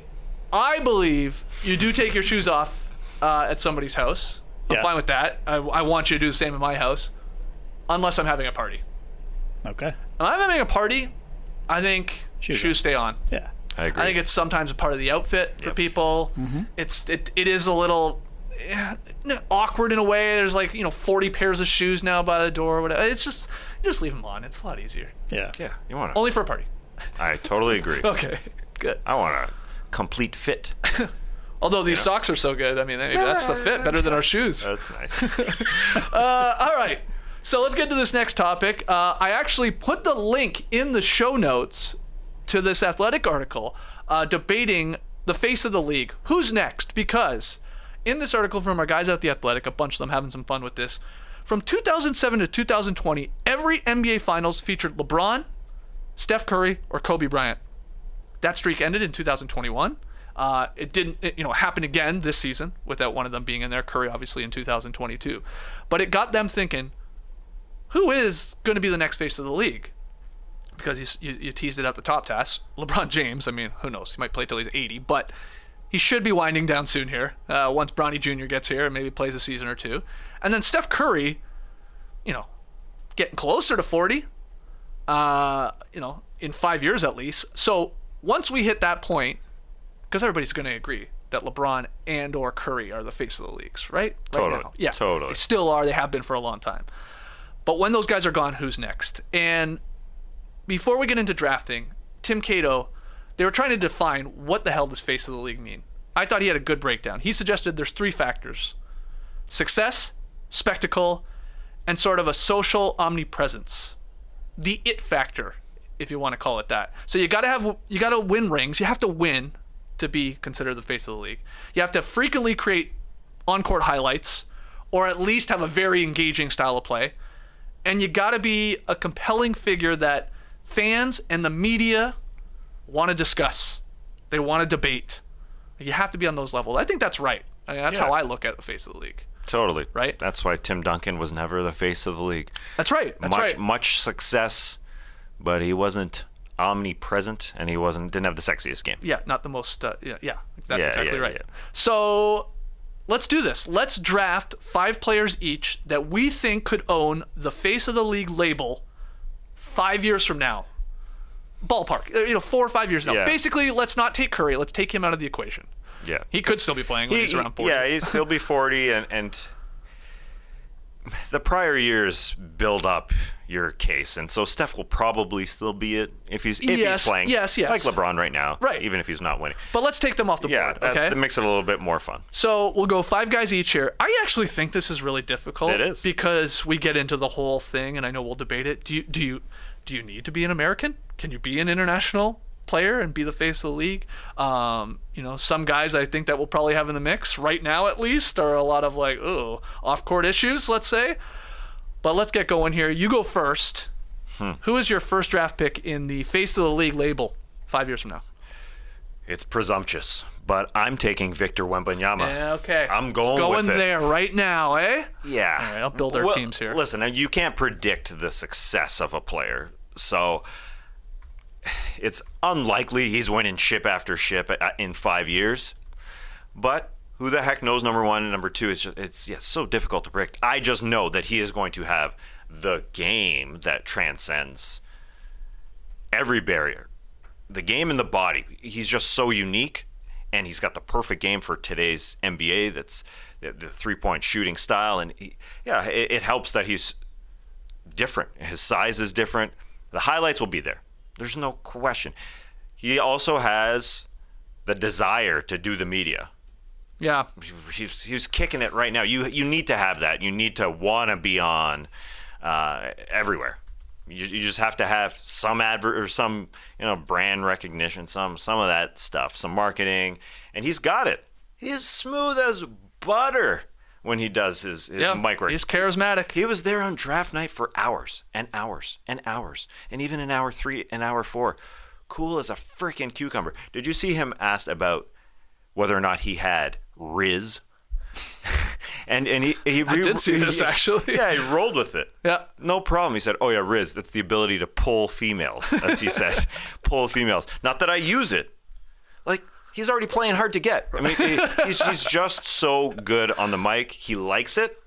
believe you do take your shoes off at somebody's house. I'm fine with that. I want you to do the same in my house. Unless I'm having a party. Okay. If I'm having a party, I think shoes stay on. Yeah. I agree. I think it's sometimes a part of the outfit for people. Mm-hmm. It is a little awkward in a way. There's 40 pairs of shoes now by the door or whatever. It's just you just leave them on. It's a lot easier. Yeah. Yeah. You want Only for a party. I totally agree. Okay. Good. I want a complete fit. Although these socks are so good. I mean, that's the fit. Better than our shoes. That's nice. All right. So let's get to this next topic. I actually put the link in the show notes to this Athletic article debating the face of the league. Who's next? Because in this article from our guys at The Athletic, a bunch of them having some fun with this, from 2007 to 2020, every NBA Finals featured LeBron, Steph Curry, or Kobe Bryant. That streak ended in 2021. It didn't happen again this season without one of them being in there. Curry, obviously, in 2022. But it got them thinking, who is going to be the next face of the league? Because you teased it at the top, Tass. LeBron James, I mean, who knows? He might play till he's 80, but he should be winding down soon here. Once Bronny Jr. gets here and maybe plays a season or two. And then Steph Curry, getting closer to 40, in 5 years at least. So once we hit that point, because everybody's going to agree that LeBron and or Curry are the face of the leagues, right? Totally. Right now. Yeah, totally. They still are. They have been for a long time. But when those guys are gone, who's next? And before we get into drafting, Tim Cato, they were trying to define what the hell does face of the league mean. I thought he had a good breakdown. He suggested there's 3 factors: success, spectacle, and sort of a social omnipresence. The it factor, if you want to call it that. So you got to win rings. You have to win to be considered the face of the league. You have to frequently create on-court highlights or at least have a very engaging style of play. And you got to be a compelling figure that fans and the media want to discuss. They want to debate. You have to be on those levels. I think that's right. I mean, that's how I look at the face of the league. Totally. Right? That's why Tim Duncan was never the face of the league. That's right. Much success, but he wasn't omnipresent, and he didn't have the sexiest game. Yeah, not the most. That's exactly right. Yeah. So let's do this. Let's draft 5 players each that we think could own the face of the league label 5 years from now. Ballpark, 4 or 5 years now. Yeah. Basically, let's not take Curry. Let's take him out of the equation. Yeah. He could still be playing when he's around 40. Yeah, he'll be 40, and the prior years build up your case, and so Steph will probably still be it if he's playing. Yes. Like LeBron right now. Right. Even if he's not winning. But let's take them off the board, okay? That makes it a little bit more fun. So we'll go 5 guys each here. I actually think this is really difficult. It is. Because we get into the whole thing, and I know we'll debate it. Do you need to be an American? Can you be an international player and be the face of the league? Some guys I think that we'll probably have in the mix right now at least are a lot of off-court issues, let's say. But let's get going here. You go first. Who is your first draft pick in the face of the league label 5 years from now? It's presumptuous, but I'm taking Victor Wembanyama. Yeah, okay. I'm going with it. there right now, eh? Yeah. All right, I'll build our teams here. Listen, you can't predict the success of a player, so it's unlikely he's winning ship after ship in 5 years. But who the heck knows number 1 and number 2? It's so difficult to predict. I just know that he is going to have the game that transcends every barrier. The game and the body. He's just so unique, and he's got the perfect game for today's NBA. That's the 3-point shooting style, and it helps that he's different. His size is different. The highlights will be there. There's no question. He also has the desire to do the media. Yeah. He's kicking it right now. You need to have that. You need to want to be on everywhere. You just have to have some advert or some brand recognition, some of that stuff, some marketing, and he's got it. He is smooth as butter when he does his mic work. He's charismatic. He was there on draft night for hours and hours and hours, and even in hour 3 and hour 4, cool as a freaking cucumber. Did you see him asked about whether or not he had Riz? and he I did see this actually. Yeah, he rolled with it. Yeah, no problem. He said, "Oh yeah, Riz. That's the ability to pull females," as he said, pull females. Not that I use it. Like, he's already playing hard to get. I mean, he's just so good on the mic. He likes it,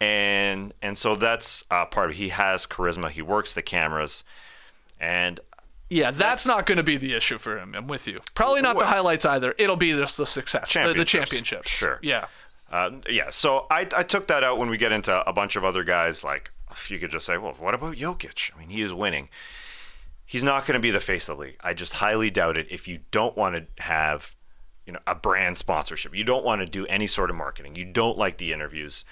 and so that's part of it. He has charisma. He works the cameras, and yeah, that's not going to be the issue for him. I'm with you. Probably not the highlights either. It'll be just the success, the championships. Sure. Yeah. So I took that out when we get into a bunch of other guys. Like, if you could just say, well, what about Jokic? I mean, he is winning. He's not going to be the face of the league. I just highly doubt it. If you don't want to have, a brand sponsorship, you don't want to do any sort of marketing, you don't like the interviews,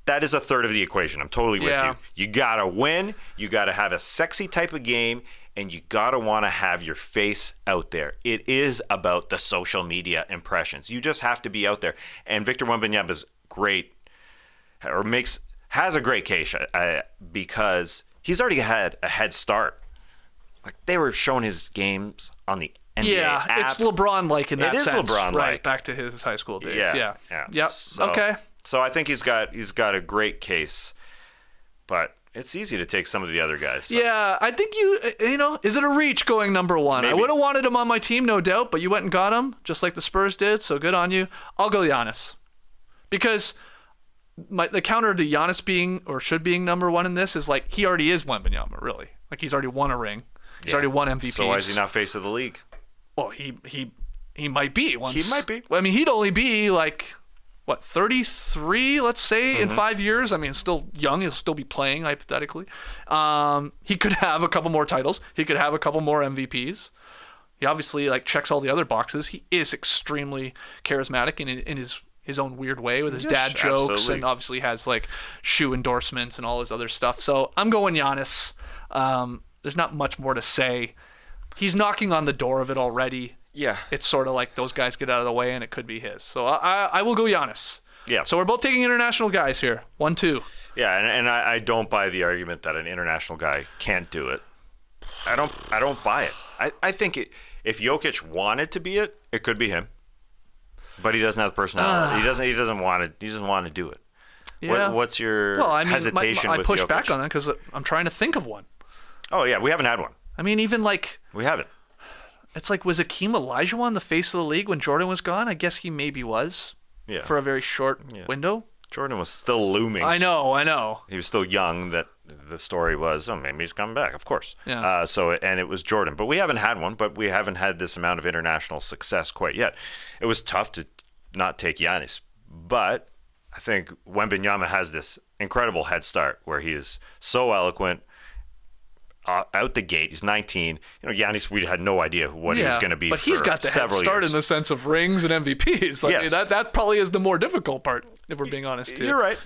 that is a third of the equation. I'm totally with you. You got to win. You got to have a sexy type of game. And you got to want to have your face out there. It is about the social media impressions. You just have to be out there. And Victor Wembanyama is great, or has a great case because he's already had a head start. Like, they were showing his games on the NBA app. It's LeBron-like in that sense. It is LeBron-like. Right, back to his high school days. Yeah. Yep. Okay. So I think he's got a great case, but it's easy to take some of the other guys. So. Yeah, I think is it a reach going number 1? Maybe. I would have wanted him on my team, no doubt, but you went and got him, just like the Spurs did, so good on you. I'll go Giannis. Because the counter to Giannis being, or should being number 1 in this is, like, he already is Wembanyama, really. Like, he's already won a ring. He's already won MVPs. So why is he not face of the league? Well, he might be. He might be. I mean, he'd only be, like, 33, let's say, in 5 years. I mean, still young. He'll still be playing, hypothetically. He could have a couple more titles. He could have a couple more MVPs. He obviously, checks all the other boxes. He is extremely charismatic in his own weird way with his dad jokes. Absolutely. And obviously has, shoe endorsements and all his other stuff. So I'm going Giannis. There's not much more to say. He's knocking on the door of it already. Yeah. It's sort of like those guys get out of the way and it could be his. So I will go Giannis. Yeah. So we're both taking international guys here. 1-2. Yeah, and I don't buy the argument that an international guy can't do it. I don't buy it. I think if Jokic wanted to be it, it could be him. But he doesn't have the personality. He doesn't want to do it. Yeah. What's your hesitation I with push Jokic? back on that because I'm trying to think of one. Oh yeah, we haven't had one. I mean, even like We haven't. it's like, was Akeem Olajuwon the face of the league when Jordan was gone? I guess he maybe was. Yeah. For a very short window. Jordan was still looming. I know. He was still young. That the story was, maybe he's coming back. Of course. Yeah. And it was Jordan, but we haven't had one. But we haven't had this amount of international success quite yet. It was tough to not take Giannis, but I think Wembanyama has this incredible head start where he is so eloquent. Out the gate, he's 19. Giannis, we had no idea what he was going to be. But for he's got the head start years. in the sense of rings and MVPs. Like, Yes. that probably is the more difficult part, if we're being honest. You're right.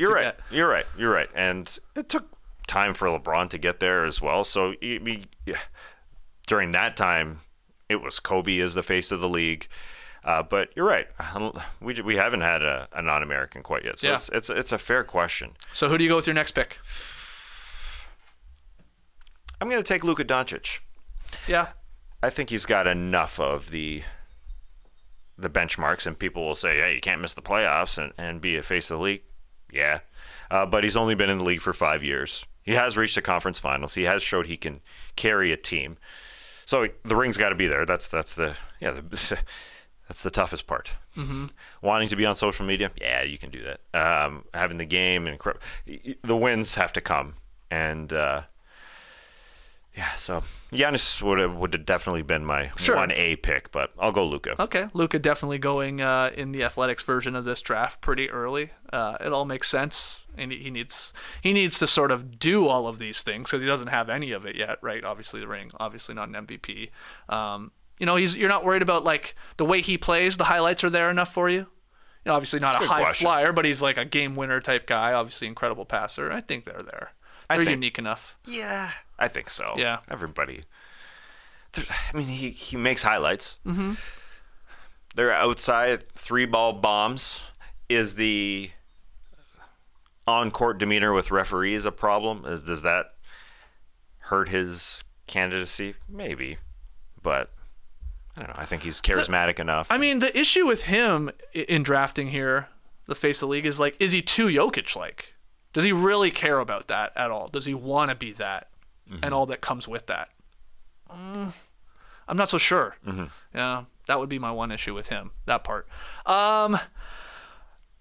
And it took time for LeBron to get there as well. So during that time, it was Kobe as the face of the league. But you're right. We haven't had a non-American quite yet. So it's a fair question. So who do you go with your next pick? I'm going to take Luka Doncic. Yeah. I think he's got enough of the benchmarks, and people will say, hey, you can't miss the playoffs and be a face of the league. Yeah. But he's only been in the league for 5 years. He has reached the conference finals. He has showed he can carry a team. So the ring's got to be there. That's the toughest part. Mm-hmm. Wanting to be on social media, yeah, you can do that. Having the game, and the wins have to come. And so Giannis would have definitely been my 1A pick, but I'll go Luka. Okay, Luka definitely going in the Athletics version of this draft pretty early. It all makes sense, and he needs to sort of do all of these things because he doesn't have any of it yet, right? Obviously the ring, obviously not an MVP. You're not worried about like the way he plays. The highlights are there enough for you. Obviously not a high flyer, but he's like a game winner type guy. Obviously incredible passer. I think they're there. They're unique enough. Yeah, I think so. Yeah. Everybody. I mean, he makes highlights. Mm-hmm. They're outside 3-ball bombs. Is the on-court demeanor with referees a problem? Does that hurt his candidacy? Maybe. But I don't know. I think he's charismatic enough. I mean, the issue with him in drafting here, the face of the league, is like, is he too Jokic-like? Does he really care about that at all? Does he want to be that and all that comes with that? I'm not so sure. Mm-hmm. Yeah, that would be my one issue with him, that part.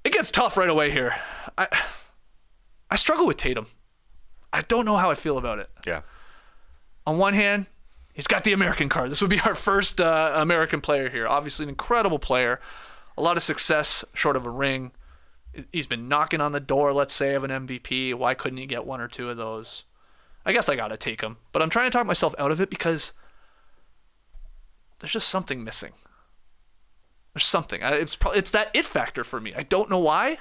It gets tough right away here. I struggle with Tatum. I don't know how I feel about it. Yeah. On one hand, he's got the American card. This would be our first American player here. Obviously an incredible player. A lot of success short of a ring. He's been knocking on the door, let's say, of an MVP. Why couldn't he get one or two of those? I guess I got to take him. But I'm trying to talk myself out of it because there's just something missing. There's something. It's that it factor for me. I don't know why,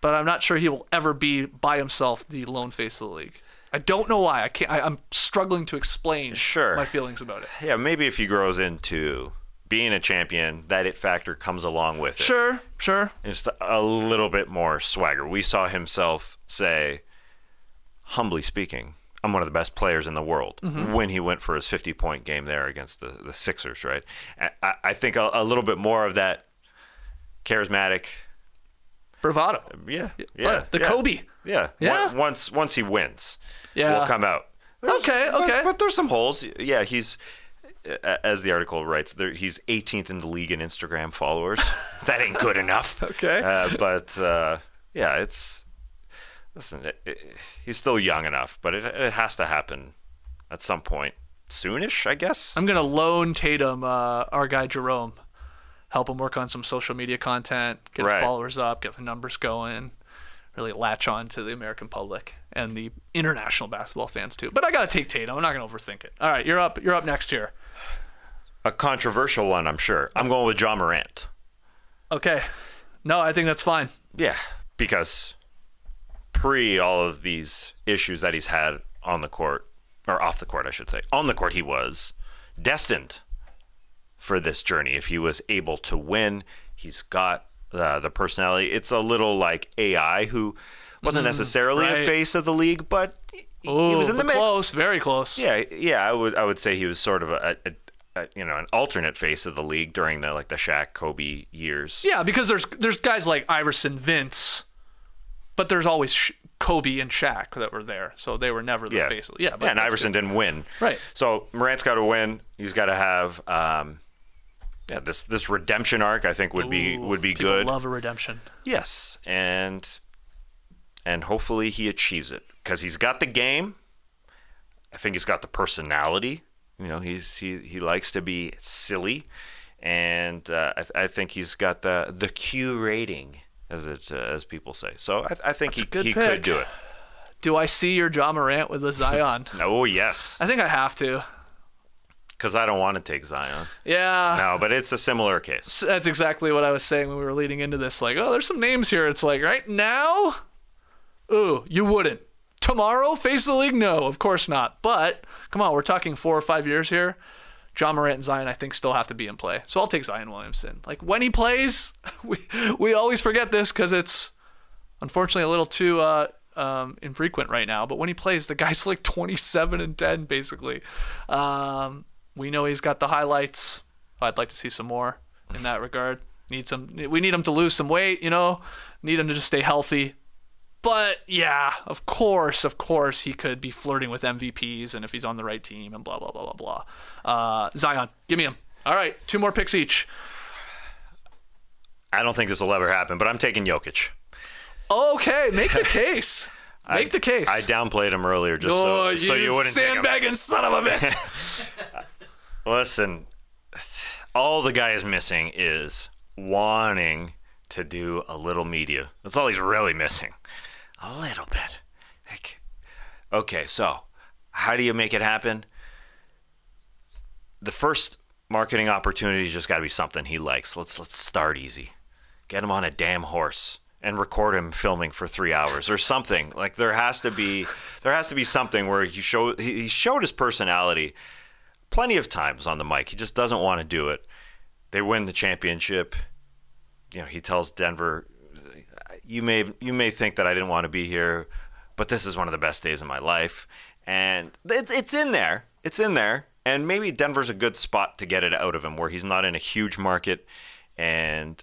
but I'm not sure he will ever be by himself the lone face of the league. I don't know why. I'm struggling to explain my feelings about it. Yeah, maybe if he grows into being a champion, that it factor comes along with it. Sure. Just a little bit more swagger. We saw himself say, humbly speaking, I'm one of the best players in the world when he went for his 50-point game there against the Sixers, right? I think a little bit more of that charismatic bravado. Yeah. Kobe. Yeah. Once he wins, will come out. Okay. But there's some holes. Yeah, he's, as the article writes, he's 18th in the league in Instagram followers. That ain't good enough. Okay. He's still young enough, but it has to happen at some point. Soonish, I guess. I'm going to loan Tatum, our guy Jerome, help him work on some social media content, get his followers up, get the numbers going, really latch on to the American public and the international basketball fans too. But I got to take Tatum. I'm not going to overthink it. All right, you're up next here. A controversial one, I'm sure. I'm going with Ja Morant. Okay. No, I think that's fine. Yeah, because pre all of these issues that he's had on the court, or off the court, I should say. On the court, he was destined for this journey. If he was able to win, he's got the personality. It's a little like AI, who wasn't necessarily a face of the league, but he was in the mix. Close, very close. Yeah. I would say he was sort of an alternate face of the league during the Shaq, Kobe years. Yeah, because there's guys like Iverson, Vince, but there's always Kobe and Shaq that were there, so they were never the face. Yeah, but and Iverson didn't win. Right. So Morant's got to win. He's got to have this redemption arc. I think would be people good. Love a redemption. Yes, and hopefully he achieves it because he's got the game. I think he's got the personality. He likes to be silly, and I think he's got the Q rating, as people say. So I think he could do it. Do I see your Ja Morant with the Zion? Oh, yes. I think I have to. Because I don't want to take Zion. Yeah. No, but it's a similar case. That's exactly what I was saying when we were leading into this. Like, there's some names here. It's like, right now, you wouldn't. Tomorrow, face of the league? No, of course not. But, come on, we're talking 4 or 5 years here. Ja Morant and Zion, I think, still have to be in play. So I'll take Zion Williamson. Like, when he plays, we always forget this because it's, unfortunately, a little too infrequent right now. But when he plays, the guy's like 27-10, basically. We know he's got the highlights. I'd like to see some more in that regard. We need him to lose some weight, Need him to just stay healthy. But, yeah, of course, he could be flirting with MVPs and if he's on the right team and blah, blah, blah, blah, blah. Zion, give me him. All right, 2 more picks each. I don't think this will ever happen, but I'm taking Jokic. Okay, make the case. Make the case. I downplayed him earlier just so you wouldn't take him. Sandbagging son of a bitch. Listen, all the guy is missing is wanting to do a little media. That's all he's really missing. A little bit. Okay, so how do you make it happen? The first marketing opportunity just got to be something he likes. Let's start easy. Get him on a damn horse and record him filming for 3 hours or something. Like there has to be something where he showed his personality plenty of times on the mic. He just doesn't want to do it. They win the championship. He tells Denver, you may think that I didn't want to be here, but this is one of the best days of my life. And it's in there. It's in there. And maybe Denver's a good spot to get it out of him where he's not in a huge market. And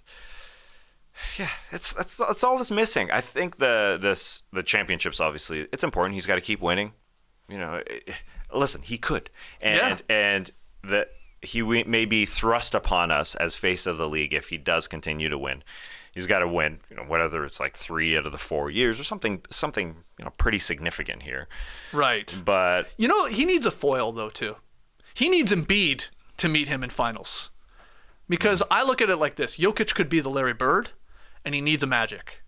yeah, that's all that's missing. I think the championships, obviously, it's important. He's got to keep winning. Listen, he could. And he may be thrust upon us as face of the league if he does continue to win. He's got to win, whether it's like 3 out of the 4 years or something, pretty significant here. Right. But he needs a foil though too. He needs Embiid to meet him in finals. Because I look at it like this: Jokic could be the Larry Bird, and he needs a Magic.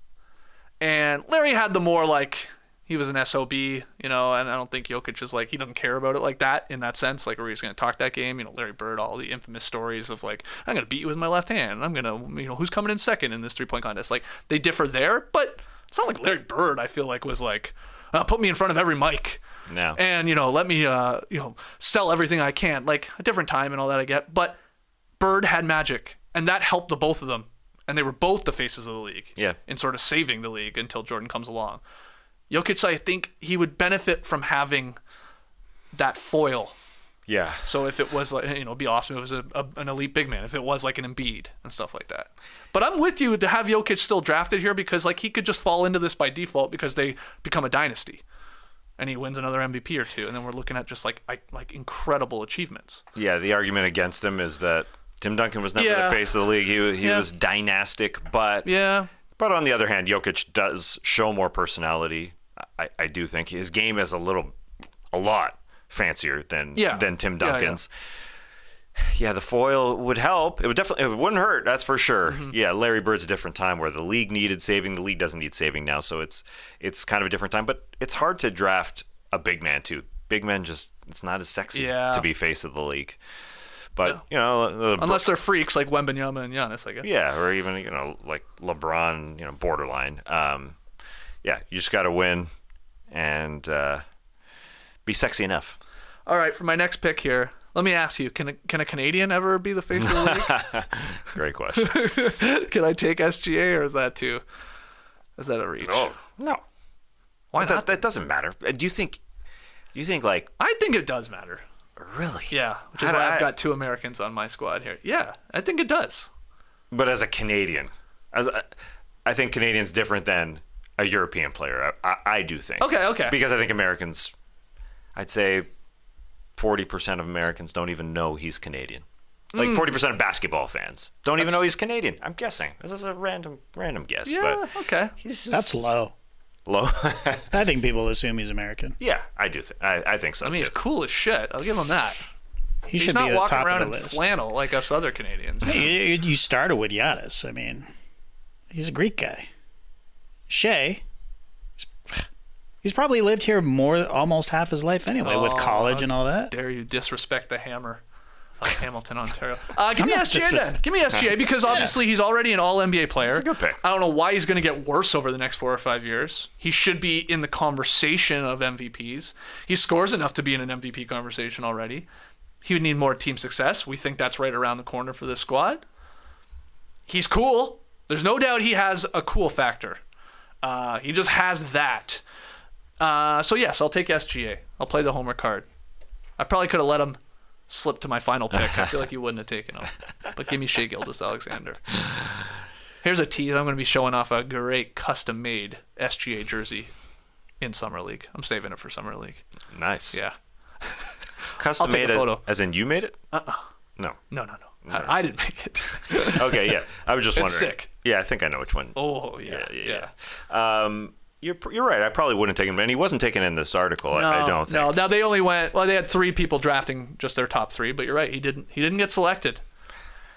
And Larry had the more like he was an SOB, and I don't think Jokic is like, he doesn't care about it like that in that sense, like where he's going to talk that game. Larry Bird, all the infamous stories of like, I'm going to beat you with my left hand. I'm going to, who's coming in second in this 3-point contest? Like they differ there, but it's not like Larry Bird, I feel like, was like, put me in front of every mic. No. And, let me, sell everything I can. Like a different time and all that I get. But Bird had Magic, and that helped the both of them. And they were both the faces of the league. Yeah. In sort of saving the league until Jordan comes along. Jokic, I think he would benefit from having that foil. Yeah. So if it was like, it'd be awesome if it was an elite big man, if it was like an Embiid and stuff like that. But I'm with you to have Jokic still drafted here because like he could just fall into this by default because they become a dynasty and he wins another MVP or two. And then we're looking at just like incredible achievements. Yeah. The argument against him is that Tim Duncan was never the face of the league. He was dynastic, but on the other hand, Jokic does show more personality. I do think his game is a lot fancier than Tim Duncan's. Yeah, the foil would help. It wouldn't hurt, that's for sure. Mm-hmm. Yeah, Larry Bird's a different time where the league needed saving. The league doesn't need saving now, so it's kind of a different time. But it's hard to draft a big man too. Big men it's not as sexy to be face of the league. But unless they're freaks like Wembanyama and Giannis, I guess. Yeah, or even like LeBron, borderline. You just got to win and be sexy enough. All right, for my next pick here, Let me ask you, can a Canadian ever be the face of the league? Great question. Can I take SGA, or is that a reach? Oh, no. Why not? That doesn't matter. Do you think like, I think it does matter. really? Yeah, which is why I've got 2 Americans on my squad here. Yeah, I think it does. But as a Canadian, I think Canadian's different than a European player. I do think. Okay. Because I think Americans, I'd say 40% of Americans don't even know he's Canadian. Like 40% of basketball fans don't even know he's Canadian. I'm guessing. This is a random guess. Yeah, but okay. he's just That's low. low. I think people assume he's American. Yeah, I do. I think so. I mean, too. he's cool as shit. I'll give him that. He He's should not be at the walking top around of in the list. flannel like us other Canadians. You started with Giannis. I mean, he's a Greek guy. Shea, he's probably lived here almost half his life anyway, with college and all that. Dare you disrespect the Hammer of Hamilton, Ontario? Give me not SGA then. Give me SGA because obviously he's already an All-NBA player. That's a good pick. I don't know why he's going to get worse over the next 4 or 5 years. He should be in the conversation of MVPs. He scores enough to be in an MVP conversation already. He would need more team success. We think that's right around the corner for this squad. He's cool. There's no doubt he has a cool factor. He just has that. So yes, I'll take SGA. I'll play the homer card. I probably could have let him slip to my final pick. I feel like you wouldn't have taken him. But give me Shea Gilgeous-Alexander. Here's a tease. I'm going to be showing off a great custom-made SGA jersey in Summer League. I'm saving it for Summer League. Nice. Yeah. Custom I'll take made a photo. As in you made it? No. No. I didn't make it. Okay, yeah. I was just It's wondering. sick. Yeah, I think I know which one. Oh, yeah. You're right. I probably wouldn't take him, and he wasn't taken in this article. I don't think. No, now they only went. Well, they had 3 people drafting just their top 3, but you're right. He didn't get selected.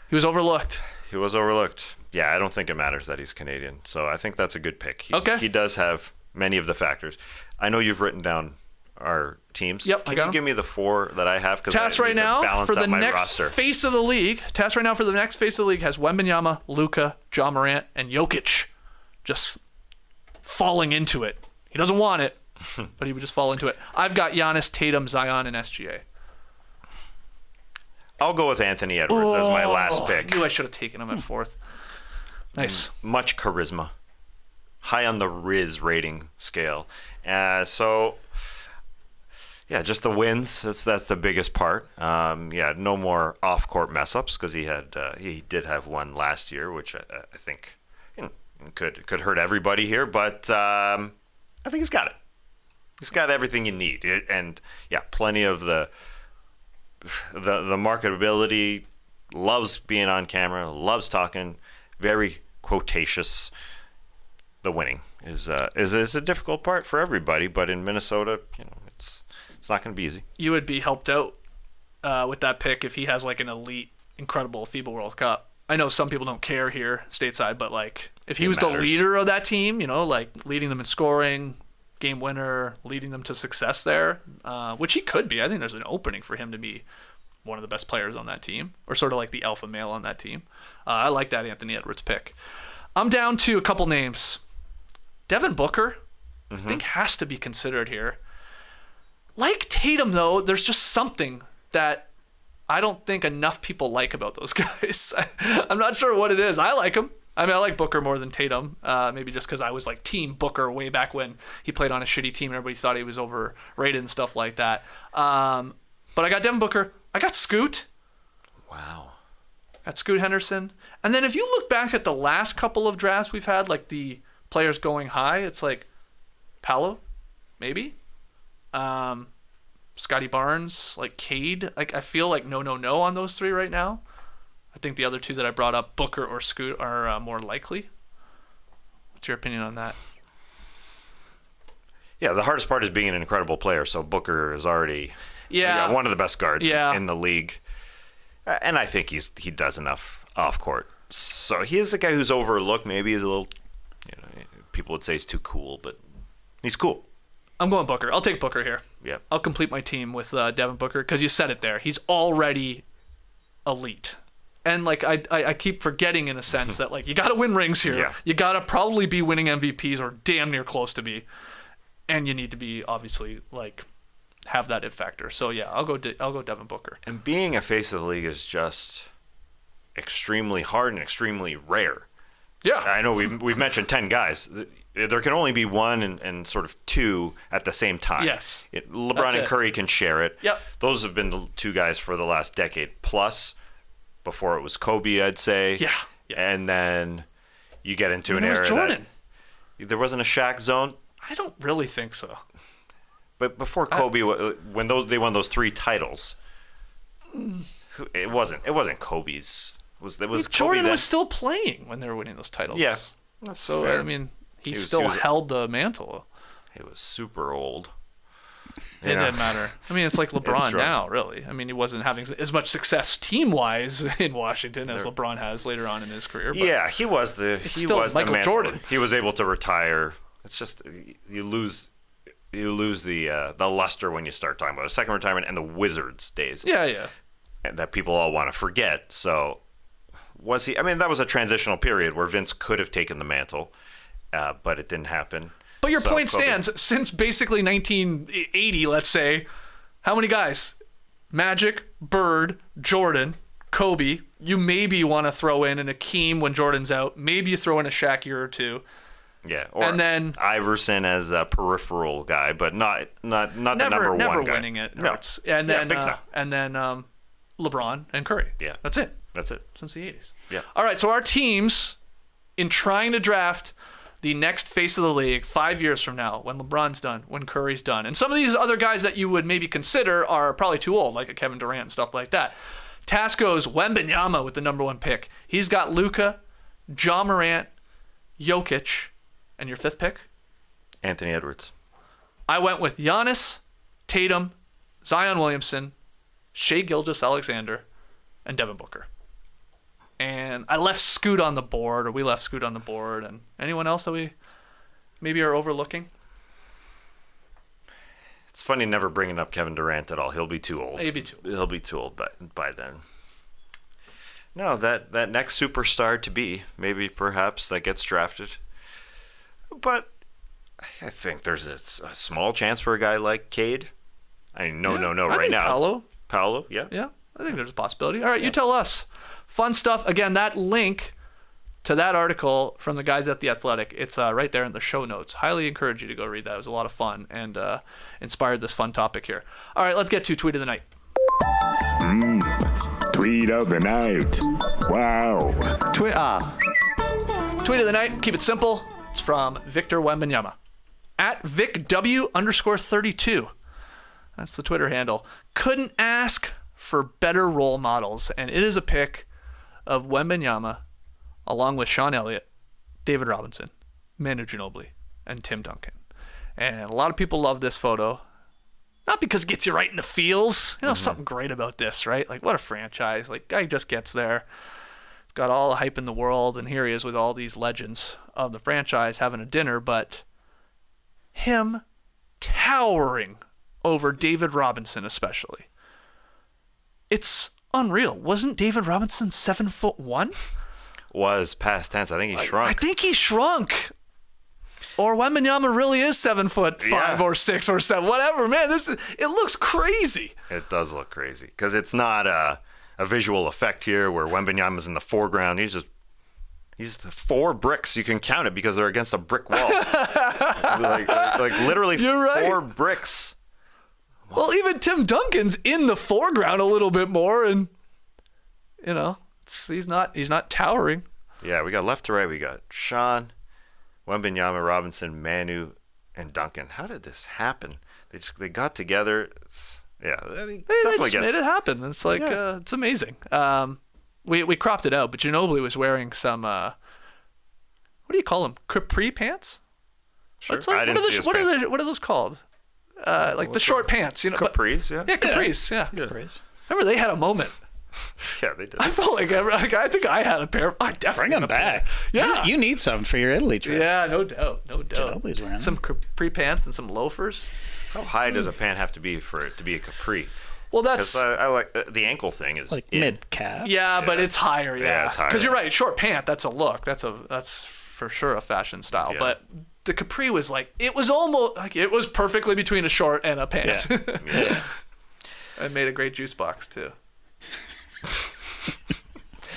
He was overlooked. He was overlooked. Yeah, I don't think it matters that he's Canadian. So I think that's a good pick. Okay. He does have many of the factors. I know you've written down our teams. Yep, I Can got you 'em. give me the 4 that I have? Task right now for the next roster. face of the league. Task right now for the next face of the league has Wembanyama, Luka, Ja Morant, and Jokic, just falling into it. He doesn't want it, but he would just fall into it. I've got Giannis, Tatum, Zion, and SGA. I'll go with Anthony Edwards as my last pick. I knew I should have taken him at 4th. Nice. Much charisma. High on the Riz rating scale. Yeah, just the wins. That's the biggest part. No more off-court mess-ups because he did have one last year, which I think could hurt everybody here. But I think he's got it. He's got everything you need, and plenty of the marketability. Loves being on camera. Loves talking. Very quotatious. The winning is a difficult part for everybody, but in Minnesota, it's not going to be easy. You would be helped out with that pick if he has like an elite, incredible FIBA World Cup. I know some people don't care here stateside, but like if he was the leader of that team, like leading them in scoring, game winner, leading them to success there, which he could be. I think there's an opening for him to be one of the best players on that team, or sort of like the alpha male on that team. I like that Anthony Edwards pick. I'm down to a couple names. Devin Booker, I think, has to be considered here. Like Tatum, though, there's just something that I don't think enough people like about those guys. I'm not sure what it is. I like him. I mean, I like Booker more than Tatum, maybe just because I was like Team Booker way back when he played on a shitty team and everybody thought he was overrated and stuff like that. But I got Devin Booker. I got Scoot. Wow. Got Scoot Henderson. And then if you look back at the last couple of drafts we've had, like the players going high, it's like Paolo, maybe. Scotty Barnes, like Cade. Like I feel like no on those 3 right now. I think the other 2 that I brought up, Booker or Scoot, are more likely. What's your opinion on that? Yeah, the hardest part is being an incredible player. So Booker is already one of the best guards in the league, and I think he does enough off court. So he is a guy who's overlooked. Maybe he's a little, people would say he's too cool, but he's cool. I'm going Booker. I'll take Booker here. Yeah. I'll complete my team with Devin Booker because you said it there. He's already elite. And like I keep forgetting in a sense that like you got to win rings here. Yeah. You got to probably be winning MVPs or damn near close to be. And you need to be obviously like have that it factor. So yeah, I'll go Devin Booker. And being a face of the league is just extremely hard and extremely rare. Yeah. I know we've mentioned 10 guys. There can only be one and sort of two at the same time. Yes. LeBron and Curry can share it. Yep. Those have been the two guys for the last decade plus. Before it was Kobe, I'd say. Yeah. And then you get into an it was era Jordan. that there wasn't a Shaq zone. I don't really think so. But before Kobe, when they won those 3 titles, it wasn't Kobe's. Jordan Kobe then? was still playing when they were winning those titles. Yeah, that's so fair. I mean, he was held the mantle. He was super old. It didn't matter. I mean, it's like LeBron now, really. I mean, he wasn't having as much success team-wise in Washington as LeBron has later on in his career. But yeah, he was the Michael mantle. Jordan. He was able to retire. It's just you lose the luster when you start talking about a second retirement and the Wizards days. Yeah. And that people all want to forget. So was he? I mean, that was a transitional period where Vince could have taken the mantle, but it didn't happen. But your point stands. Since basically 1980, let's say, how many guys? Magic, Bird, Jordan, Kobe. You maybe want to throw in an Akeem when Jordan's out. Maybe you throw in a Shaq year or two. Yeah, or and then Iverson as a peripheral guy, but not the number one never guy. winning it. No. And then big time. and then LeBron and Curry. Yeah, that's it. Since the 80s. Yeah. All right, so our teams, in trying to draft the next face of the league 5 years from now, when LeBron's done, when Curry's done, and some of these other guys that you would maybe consider are probably too old, like a Kevin Durant and stuff like that. Tasco's Wembanyama with the number 1 pick. He's got Luka, Ja Morant, Jokic, and your 5th pick? Anthony Edwards. I went with Giannis, Tatum, Zion Williamson, Shai Gilgeous-Alexander, and Devin Booker. And I left Scoot on the board, or we left Scoot on the board. And anyone else that we maybe are overlooking? It's funny never bringing up Kevin Durant at all. He'll be too old. He'll be too old. He'll be too old by then. No, that next superstar to be, maybe perhaps that gets drafted. But I think there's a small chance for a guy like Cade. I mean, no, I right think now. Paolo, yeah. Yeah, I think there's a possibility. All right, you tell us. Fun stuff. Again, that link to that article from the guys at The Athletic, it's right there in the show notes. Highly encourage you to go read that. It was a lot of fun and inspired this fun topic here. All right, let's get to Tweet of the Night. Tweet of the Night. Wow. Tweet of the Night, keep it simple. It's from Victor Wembanyama. At VicW_32. That's the Twitter handle. Couldn't ask for better role models, and it is a pic of Wembanyama along with Sean Elliott, David Robinson, Manu Ginobili, and Tim Duncan. And a lot of people love this photo, not because it gets you right in the feels. You know, something great about this, right? Like, what a franchise. Like, guy just gets there. He's got all the hype in the world, and here he is with all these legends of the franchise having a dinner, but him towering over David Robinson especially. It's unreal. Wasn't David Robinson 7'1"? Was past tense. I think he shrunk. I think he shrunk. Or Wembanyama really is 7'5" or 6 or 7, whatever. Man, it looks crazy. It does look crazy because it's not a visual effect here where Wembanyama's in the foreground. He's 4 bricks. You can count it because they're against a brick wall. like literally You're right. 4 bricks. Well, even Tim Duncan's in the foreground a little bit more, and you know, he's not towering. Yeah, we got left to right. We got Sean, Wembanyama, Robinson, Manu, and Duncan. How did this happen? They got together. Yeah, they definitely just made it happen. It's like it's amazing. We cropped it out, but Ginobili was wearing some what do you call them? Capri pants? Sure. Like, I didn't see his pants. what are those called? Like the short pants, you know. Capris, yeah. Yeah, capris, yeah. Capris. Remember they had a moment. Yeah, they did. I felt like I think I had a pair. I definitely Bring them back. Yeah. You need some for your Italy trip. Yeah, no doubt. Ginobili's wearing some capri pants and some loafers. How high does a pant have to be for it to be a capri? Well, that's I like the ankle thing is like mid calf. yeah, but it's higher. Yeah, it's higher. Because you're right. Short pant. That's a look. That's for sure a fashion style. Yeah. But the capri was like, it was almost like it was perfectly between a short and a pant. Yeah. I made a great juice box too.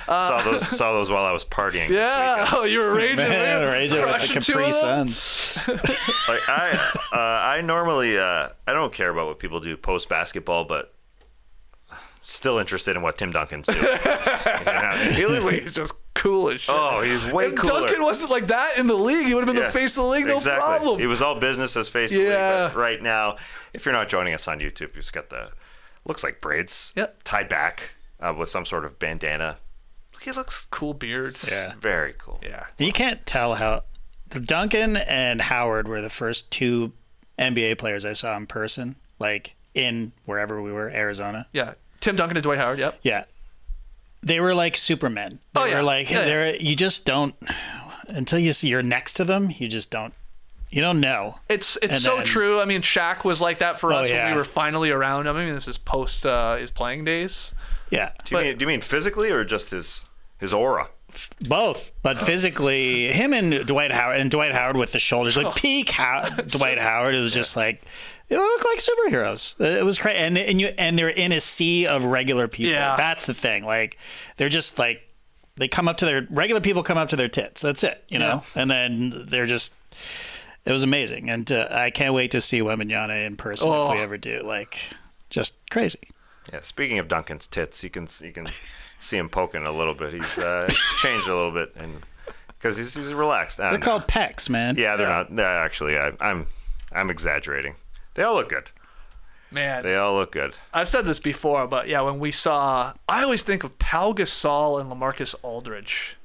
Saw those while I was partying. Yeah. This Oh, you were raging. Raging with the Crushing two Capri of them. Suns. Like I normally I don't care about what people do post basketball, but still interested in what Tim Duncan's doing. You know what I mean? He looks like he's just cool as shit. Oh, he's way If cooler. Duncan wasn't like that in the league, he would have been Yeah, the face of the league, no exactly. problem. He was all business as face of the league. Yeah. But right now, if you're not joining us on YouTube, you've got the looks like braids tied back with some sort of bandana. He looks Cool beards. Yeah. very cool. Yeah. You can't tell how Duncan and Howard were the first two NBA players I saw in person, like in wherever we were, Arizona. Yeah. Tim Duncan and Dwight Howard, yep. Yeah. They were like supermen. They were like, you just don't, until you're next to them, you just don't, you don't know. It's so true. I mean, Shaq was like that for us when we were finally around him. I mean, this is post his playing days. Yeah. Do you mean physically or just his aura? Both, but physically, him and Dwight Howard with the shoulders, like peak Dwight Howard, it was just like, they look like superheroes. It was crazy, and they're in a sea of regular people. Yeah. That's the thing. Like, they're just like, regular people come up to their tits. That's it, you know. And then they're just, it was amazing, and I can't wait to see Wembanyama in person if we ever do. Like, just crazy. Yeah. Speaking of Duncan's tits, you can see him poking a little bit. He's changed a little bit, and because he's relaxed. They're called pecs, man. Yeah, they're not. They're actually, I'm exaggerating. They all look good. Man. They all look good. I've said this before, but yeah, when we saw, I always think of Pau Gasol and LaMarcus Aldridge.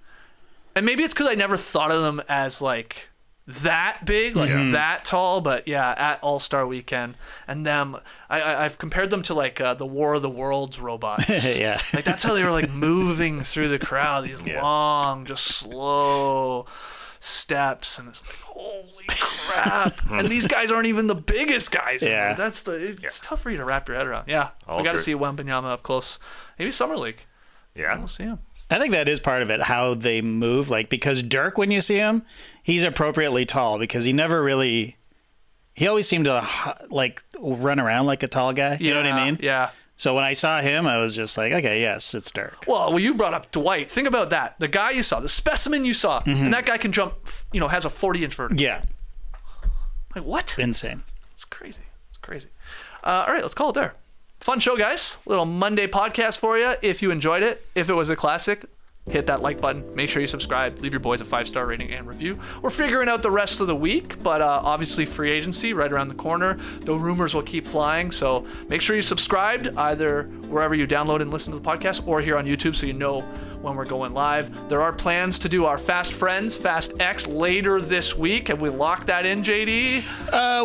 And maybe it's because I never thought of them as like that big, like that tall, but yeah, at All-Star Weekend. And them, I've compared them to like the War of the Worlds robots. Yeah. Like that's how they were like moving through the crowd, these long, just slow steps, and it's like, holy crap. And these guys aren't even the biggest guys. Yeah. It's tough for you to wrap your head around. Yeah. We got to see Wembanyama up close. Maybe Summer League. Yeah. We'll see him. I think that is part of it, how they move. Like, because Dirk, when you see him, he's appropriately tall because he always seemed to like run around like a tall guy. You know what I mean? Yeah. So when I saw him, I was just like, okay, yes, it's Dirk. Well, you brought up Dwight. Think about that. The guy you saw, the specimen you saw, and that guy can jump, has a 40-inch vertical. Yeah. Like, what? Insane. It's crazy. It's crazy. All right, let's call it there. Fun show, guys. Little Monday podcast for you. If you enjoyed it, if it was a classic, hit that like button. Make sure you subscribe. Leave your boys a 5-star rating and review. We're figuring out the rest of the week, but obviously free agency right around the corner. The rumors will keep flying, so make sure you subscribed either wherever you download and listen to the podcast or here on YouTube so you know when we're going live. There are plans to do our Fast Friends, Fast X later this week. Have we locked that in, JD?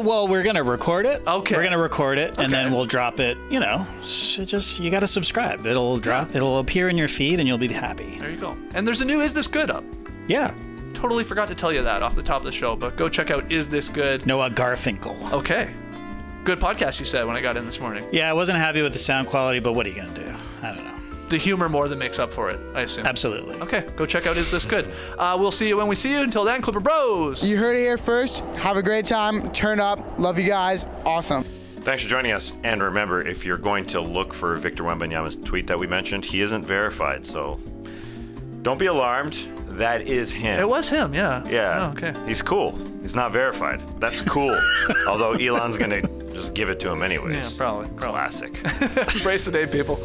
Well, we're going to record it. Okay. We're going to record it, and then we'll drop it. You got to subscribe. It'll drop. It'll appear in your feed, and you'll be happy. There you go. And there's a new Is This Good up. Yeah. Totally forgot to tell you that off the top of the show, but go check out Is This Good. Noah Garfinkel. Okay. Good podcast, you said, when I got in this morning. Yeah, I wasn't happy with the sound quality, but what are you going to do? I don't know. The humor more than makes up for it, I assume. Absolutely. Okay, go check out Is This Good. We'll see you when we see you. Until then, Clipper Bros. You heard it here first. Have a great time. Turn up. Love you guys. Awesome. Thanks for joining us. And remember, if you're going to look for Victor Wembanyama's tweet that we mentioned, he isn't verified, so don't be alarmed. That is him. It was him, yeah. Yeah. Oh, okay. He's cool. He's not verified. That's cool. Although Elon's going to just give it to him anyways. Yeah, probably. Classic. Embrace the day, people.